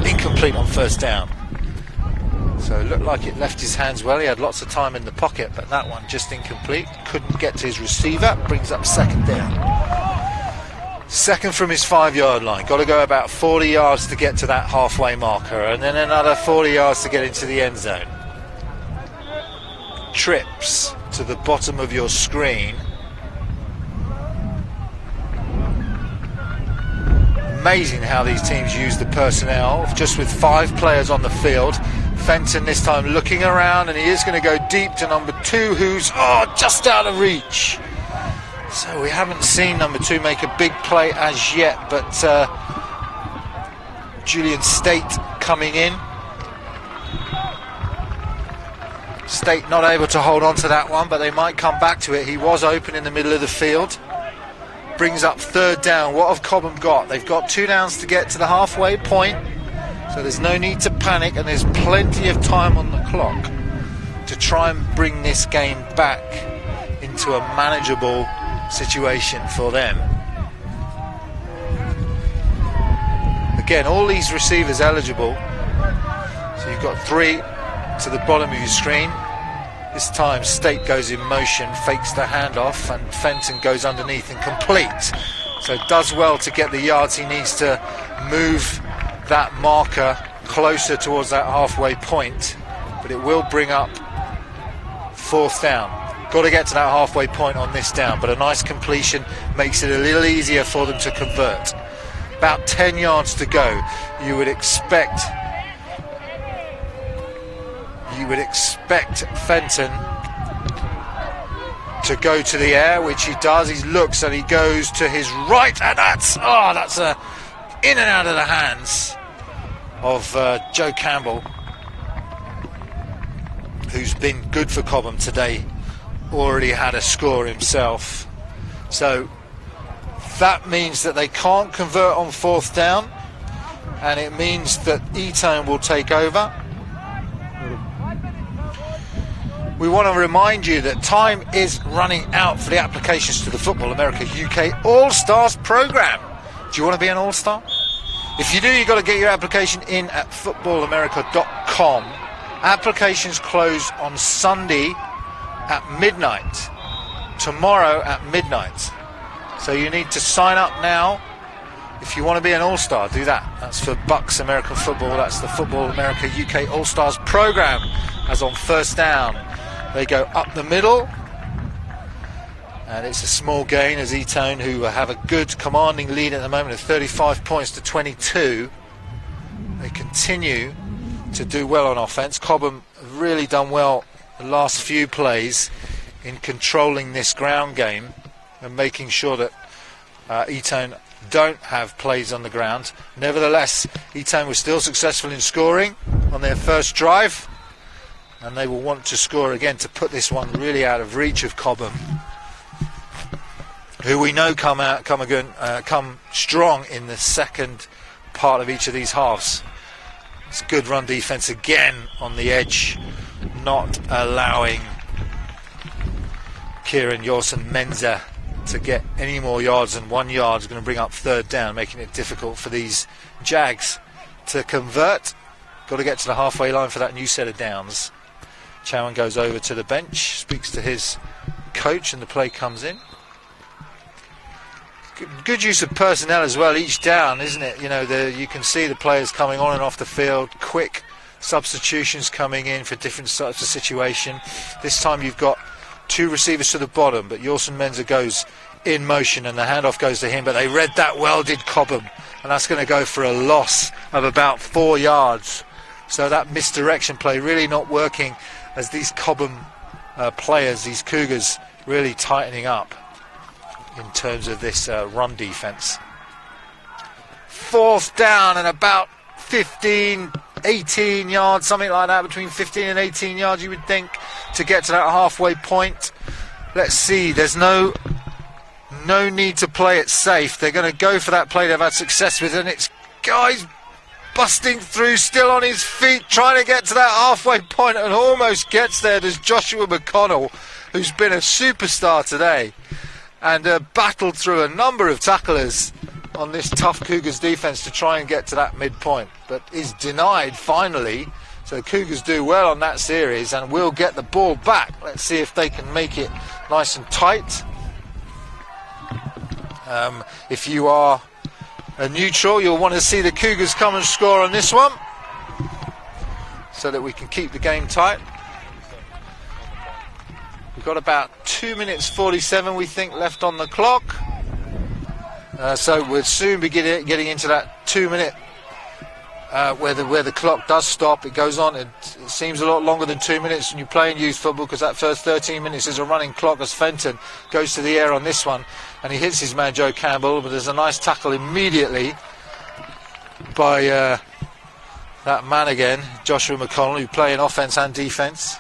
incomplete on first down. So it looked like it left his hands well. He had lots of time in the pocket, but that one just incomplete. Couldn't get to his receiver. Brings up second down. Second from his 5-yard line. Got to go about 40 yards to get to that halfway marker, and then another 40 yards to get into the end zone. Trips to the bottom of your screen. Amazing how these teams use the personnel, just with 5 players on the field. Fenton this time looking around, and he is going to go deep to number 2, who's just out of reach. So we haven't seen number 2 make a big play as yet, but Julian State coming in. State not able to hold on to that one, but they might come back to it. He was open in the middle of the field. Brings up third down. What have Cobham got? They've got 2 downs to get to the halfway point, so there's no need to panic, and there's plenty of time on the clock to try and bring this game back into a manageable situation for them. Again, all these receivers eligible, so you've got 3 to the bottom of your screen. This time State goes in motion, fakes the handoff, and Fenton goes underneath and complete. So does well to get the yards he needs to move that marker closer towards that halfway point, but it will bring up fourth down. Got to get to that halfway point on this down, but a nice completion makes it a little easier for them to convert. About 10 yards to go. You would expect Fenton to go to the air, which he does. He looks and he goes to his right, and that's in and out of the hands of Joe Campbell, who's been good for Cobham today. Already had a score himself. So that means that they can't convert on fourth down, and it means that Etone will take over. We want to remind you that time is running out for the applications to the Football America UK All-Stars programme. Do you want to be an All-Star? If you do, you've got to get your application in at footballamerica.com. Applications close on Sunday at midnight, tomorrow at midnight. So you need to sign up now if you want to be an All-Star. Do that. That's for Bucks American Football. That's the Football America UK All-Stars programme. As on first down, they go up the middle, and it's a small gain as Etone, who have a good commanding lead at the moment of 35 points to 22. They continue to do well on offence. Cobham have really done well the last few plays in controlling this ground game and making sure that Etone don't have plays on the ground. Nevertheless, Etone was still successful in scoring on their first drive, and they will want to score again to put this one really out of reach of Cobham, who we know come strong in the second part of each of these halves. It's good run defence again on the edge, not allowing Kieran Yorson-Menza to get any more yards than 1 yard. Is going to bring up third down, making it difficult for these Jags to convert. Got to get to the halfway line for that new set of downs. Chowan goes over to the bench, speaks to his coach, and the play comes in. Good use of personnel as well each down, isn't it? You know, you can see the players coming on and off the field, quick substitutions coming in for different types of situation. This time you've got two receivers to the bottom, but Yorson-Menza goes in motion and the handoff goes to him, but they read that well, did Cobham, and that's going to go for a loss of about 4 yards. So that misdirection play really not working, as these Cobham players, these Cougars, really tightening up in terms of this run defence. Fourth down and about 15, 18 yards, something like that, between 15 and 18 yards you would think, to get to that halfway point. Let's see, there's no need to play it safe. They're going to go for that play they've had success with, and it's guys busting through, still on his feet, trying to get to that halfway point, and almost gets there. There's Joshua McConnell, who's been a superstar today and battled through a number of tacklers on this tough Cougars defence to try and get to that midpoint, but is denied finally. So Cougars do well on that series and will get the ball back. Let's see if they can make it nice and tight. If you are a neutral, you'll want to see the Cougars come and score on this one so that we can keep the game tight. We've got about 2 minutes 47, we think, left on the clock. So we'll soon be getting into that 2 minute where the clock does stop. It goes on. It seems a lot longer than 2 minutes when you play in youth football, because that first 13 minutes is a running clock, as Fenton goes to the air on this one and he hits his man Joe Campbell, but there's a nice tackle immediately by that man again, Joshua McConnell, who play in offence and defence.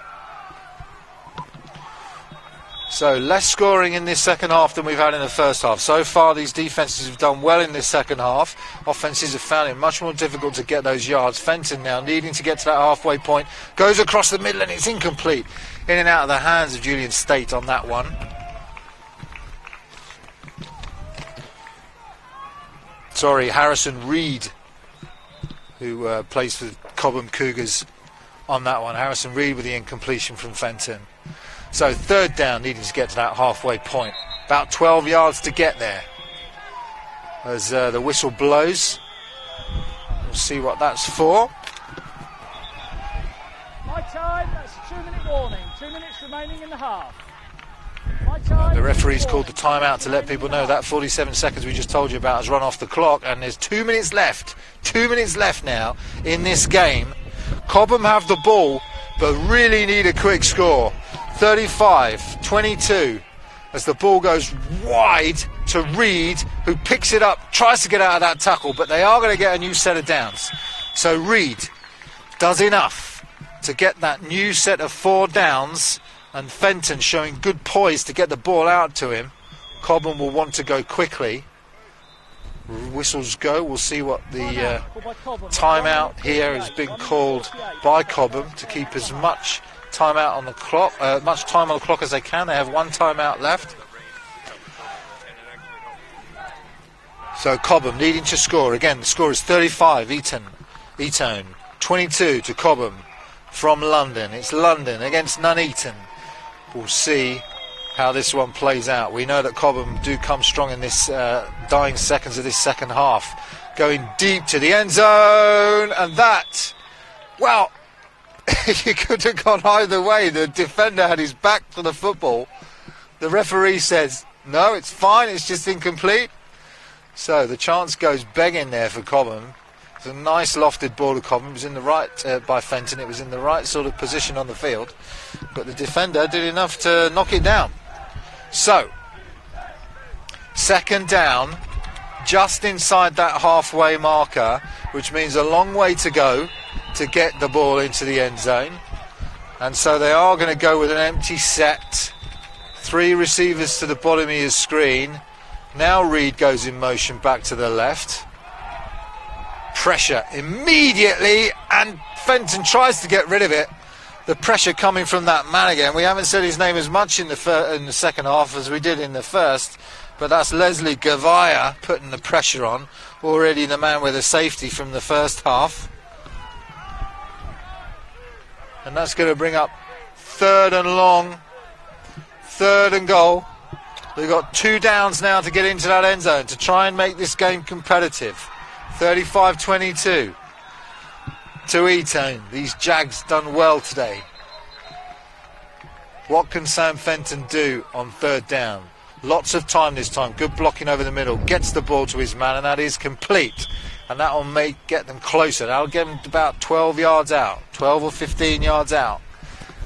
So less scoring in this second half than we've had in the first half. So far these defences have done well in this second half. Offences have found it much more difficult to get those yards. Fenton now needing to get to that halfway point. Goes across the middle and it's incomplete. In and out of the hands of Julian State on that one. Sorry, Harrison Reed, who plays for the Cobham Cougars on that one. Harrison Reed with the incompletion from Fenton. So third down, needing to get to that halfway point. About 12 yards to get there. As the whistle blows. We'll see what that's for. My time. time, that's a 2-minute warning. 2 minutes remaining in the half. My time, The referee's called the warning. timeout to let people know that 47 seconds we just told you about has run off the clock, and there's 2 minutes left. 2 minutes left now in this game. Cobham have the ball, but really need a quick score. 35-22 as the ball goes wide to Reed, who picks it up, tries to get out of that tackle, but they are going to get a new set of downs. So Reed does enough to get that new set of 4 downs, and Fenton showing good poise to get the ball out to him. Cobham will want to go quickly. Whistles go. We'll see what the timeout here has been called by Cobham to keep as much timeout on the clock, much time on the clock as they can. They have 1 timeout left. So Cobham needing to score again. The score is 35. Etone 22 to Cobham from London. It's London against Nuneaton. We'll see how this one plays out. We know that Cobham do come strong in this dying seconds of this second half, going deep to the end zone, and that, well, you could have gone either way. The defender had his back to the football. The referee says no, it's fine, it's just incomplete. So the chance goes begging there for Cobham. It's a nice lofted ball to Cobham. It was in the right by Fenton. It was in the right sort of position on the field, but the defender did enough to knock it down. So, second down, just inside that halfway marker, which means a long way to go to get the ball into the end zone. And so they are going to go with an empty set. 3 receivers to the bottom of your screen. Now Reed goes in motion back to the left. Pressure immediately, and Fenton tries to get rid of it. The pressure coming from that man again. We haven't said his name as much in the second half as we did in the first, but that's Leslie Gavaya putting the pressure on. Already the man with a safety from the first half. And that's going to bring up 3rd and long, 3rd and goal. They've got 2 downs now to get into that end zone to try and make this game competitive. 35-22 to Etone. These Jags done well today. What can Sam Fenton do on 3rd down? Lots of time this time. Good blocking over the middle. Gets the ball to his man, and that is complete. And that will get them closer. That'll get them about 12 yards out. 12 or 15 yards out.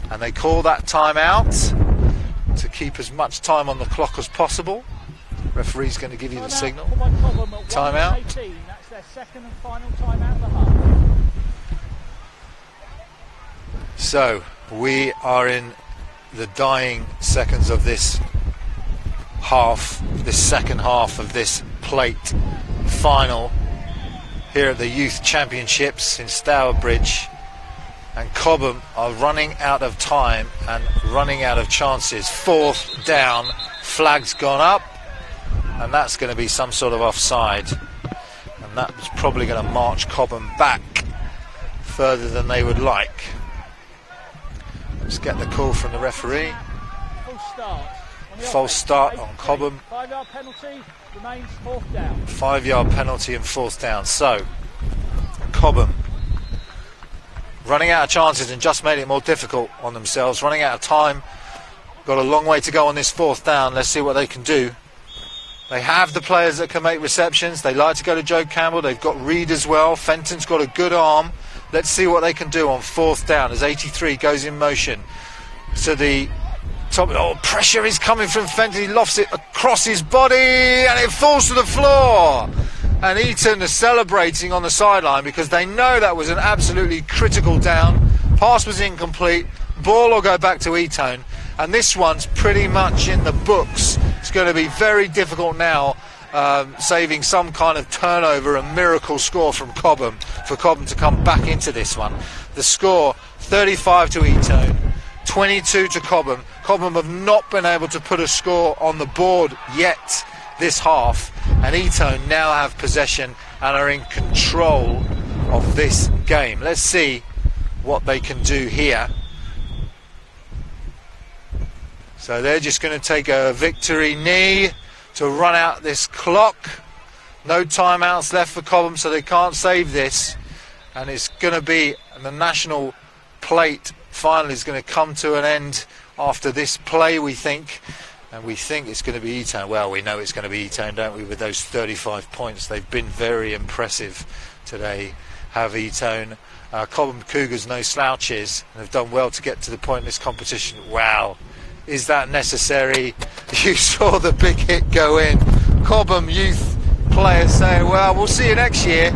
And they call that time out to keep as much time on the clock as possible. Referee's going to give you the signal. Time out. That's their second and final time out of the half. So we are in the dying seconds of this half, this second half of this plate final here at the Youth Championships in Stourbridge, and Cobham are running out of time and running out of chances. 4th down, flag's gone up, and that's going to be some sort of offside, and that was probably going to march Cobham back further than they would like. Let's get the call from the referee. False start on Cobham. 5-yard penalty, remains 4th down. 5-yard penalty and 4th down. So Cobham running out of chances and just made it more difficult on themselves. Running out of time. Got a long way to go on this 4th down. Let's see what they can do. They have the players that can make receptions. They like to go to Joe Campbell. They've got Reed as well. Fenton's got a good arm. Let's see what they can do on 4th down as 83 goes in motion. So the top, pressure is coming from Fenton. He lofts it across his body and it falls to the floor. And Etone are celebrating on the sideline because they know that was an absolutely critical down. Pass was incomplete. Ball will go back to Etone. And this one's pretty much in the books. It's going to be very difficult now, saving some kind of turnover, a miracle score from Cobham, for Cobham to come back into this one. The score, 35 to Etone, 22 to Cobham. Cobham have not been able to put a score on the board yet this half, and Etone now have possession and are in control of this game. Let's see what they can do here. So they're just going to take a victory knee to run out this clock. No timeouts left for Cobham, so they can't save this. And it's going to be the national plate final is going to come to an end after this play, we think. And we think it's going to be Etone. Well, we know it's going to be Etone, don't we, with those 35 points. They've been very impressive today, have Etone. Cobham Cougars, no slouches, and have done well to get to the point in this competition. Wow, is that necessary? You saw the big hit go in. Cobham youth players saying, well, we'll see you next year,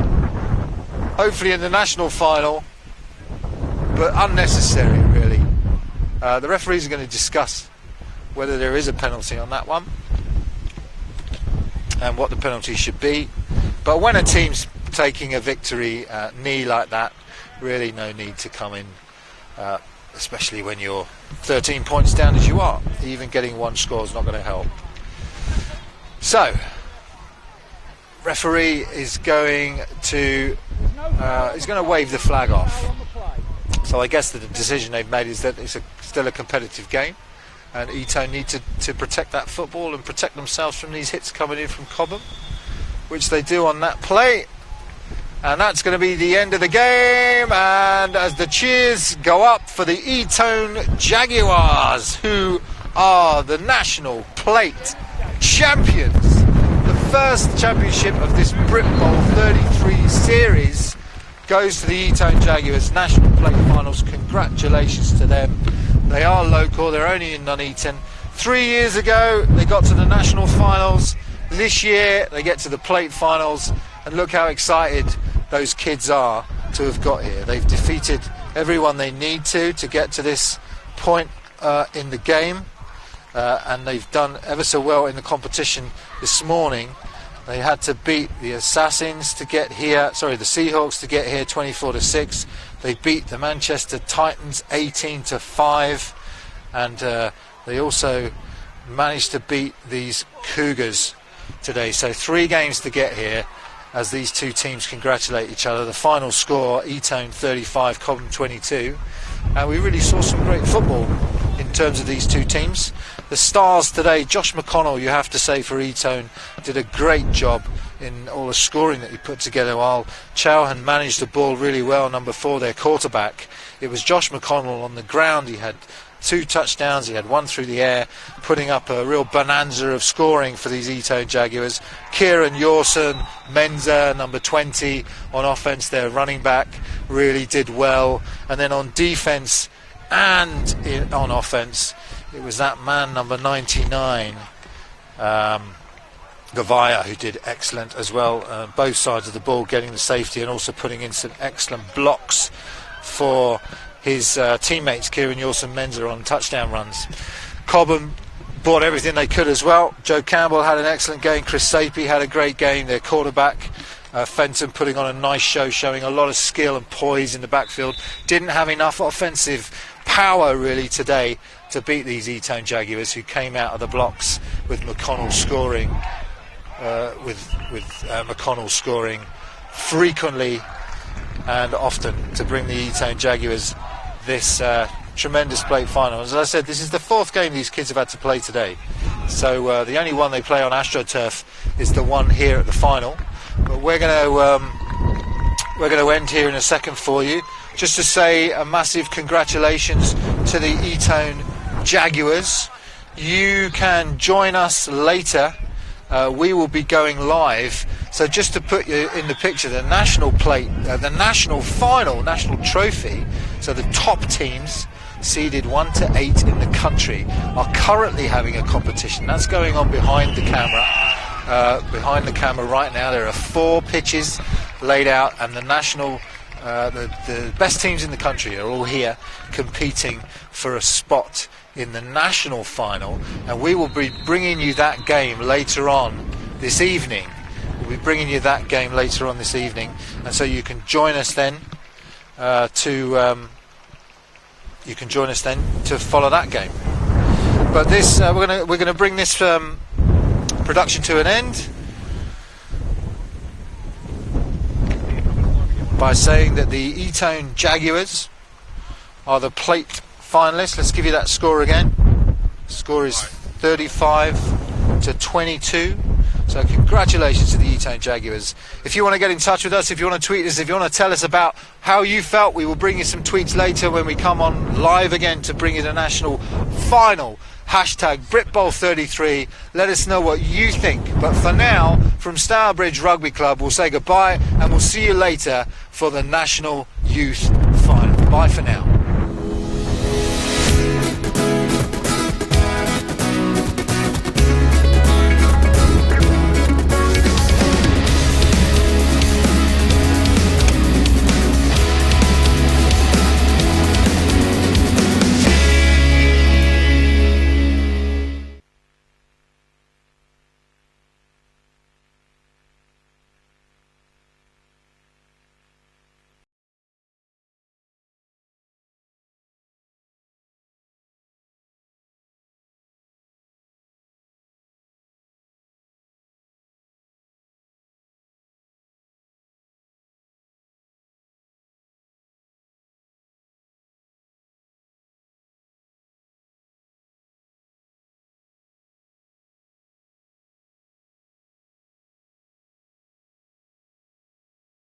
hopefully in the national final. But unnecessary, really. The referees are going to discuss whether there is a penalty on that one and what the penalty should be. But when a team's taking a victory knee like that, really no need to come in, especially when you're 13 points down as you are. Even getting one score is not going to help. So, referee is going to wave the flag off. So I guess the decision they've made is that it's still a competitive game, and Etone need to protect that football and protect themselves from these hits coming in from Cobham, which they do on that play. And that's going to be the end of the game. And as the cheers go up for the Etone Jaguars, who are the National Plate champions, the first championship of this Brit Bowl 33 series goes to the Etone Jaguars National Plate Finals. Congratulations to them. They are local, they're only in Nuneaton. 3 years ago they got to the national finals. This year they get to the plate finals, and look how excited those kids are to have got here. They've defeated everyone they need to get to this point in the game, and they've done ever so well in the competition this morning. They had to beat the Assassins to get here, the Seahawks to get here 24-6. They beat the Manchester Titans 18-5, and they also managed to beat these Cougars today. So 3 games to get here as these two teams congratulate each other. The final score, Etone 35, Cobham 22. And we really saw some great football in terms of these two teams. The stars today, Josh McConnell, you have to say, for Etone, did a great job in all the scoring that he put together, while Chauhan managed the ball really well, number 4, their quarterback. It was Josh McConnell on the ground. He had 2 touchdowns, he had 1 through the air, putting up a real bonanza of scoring for these Etone Jaguars. Kieran Yorson, Menza, number 20, on offence, their running back, really did well. And then on defence and on offence, it was that man, number 99, Gavaya, who did excellent as well. Both sides of the ball, getting the safety and also putting in some excellent blocks for his teammates, Kieran Yorson, Menza, on touchdown runs. Cobham bought everything they could as well. Joe Campbell had an excellent game. Chris Sapie had a great game. Their quarterback, Fenton, putting on a nice show, showing a lot of skill and poise in the backfield. Didn't have enough offensive power really today to beat these Etone Jaguars, who came out of the blocks with McConnell scoring, McConnell scoring frequently and often to bring the Etone Jaguars this tremendous plate final. As I said, this is the 4th game these kids have had to play today, so the only one they play on AstroTurf is the one here at the final. But we're going to end here in a second for you, just to say a massive congratulations to the Etone Jaguars. You can join us later. We will be going live. So just to put you in the picture, the national plate, the national final, national trophy, so the top teams seeded 1 to 8 in the country are currently having a competition. That's going on behind the camera. Behind the camera right now, there are 4 pitches laid out, and the national, the best teams in the country are all here competing for a spot in the national final, and we will be bringing you that game later on this evening. We'll be bringing you that game later on this evening, and so you can join us then to follow that game. But this we're going to bring this production to an end by saying that the Etone Jaguars are the plate finalists. Let's give you that score again. The score is 35-22. So congratulations to the Etone Jaguars. If you want to get in touch with us, if you want to tweet us, if you want to tell us about how you felt, we will bring you some tweets later when we come on live again to bring you the national final. Hashtag BritBowl33. Let us know what you think. But for now, from Stourbridge Rugby Club, we'll say goodbye and we'll see you later for the National Youth Final. Bye for now.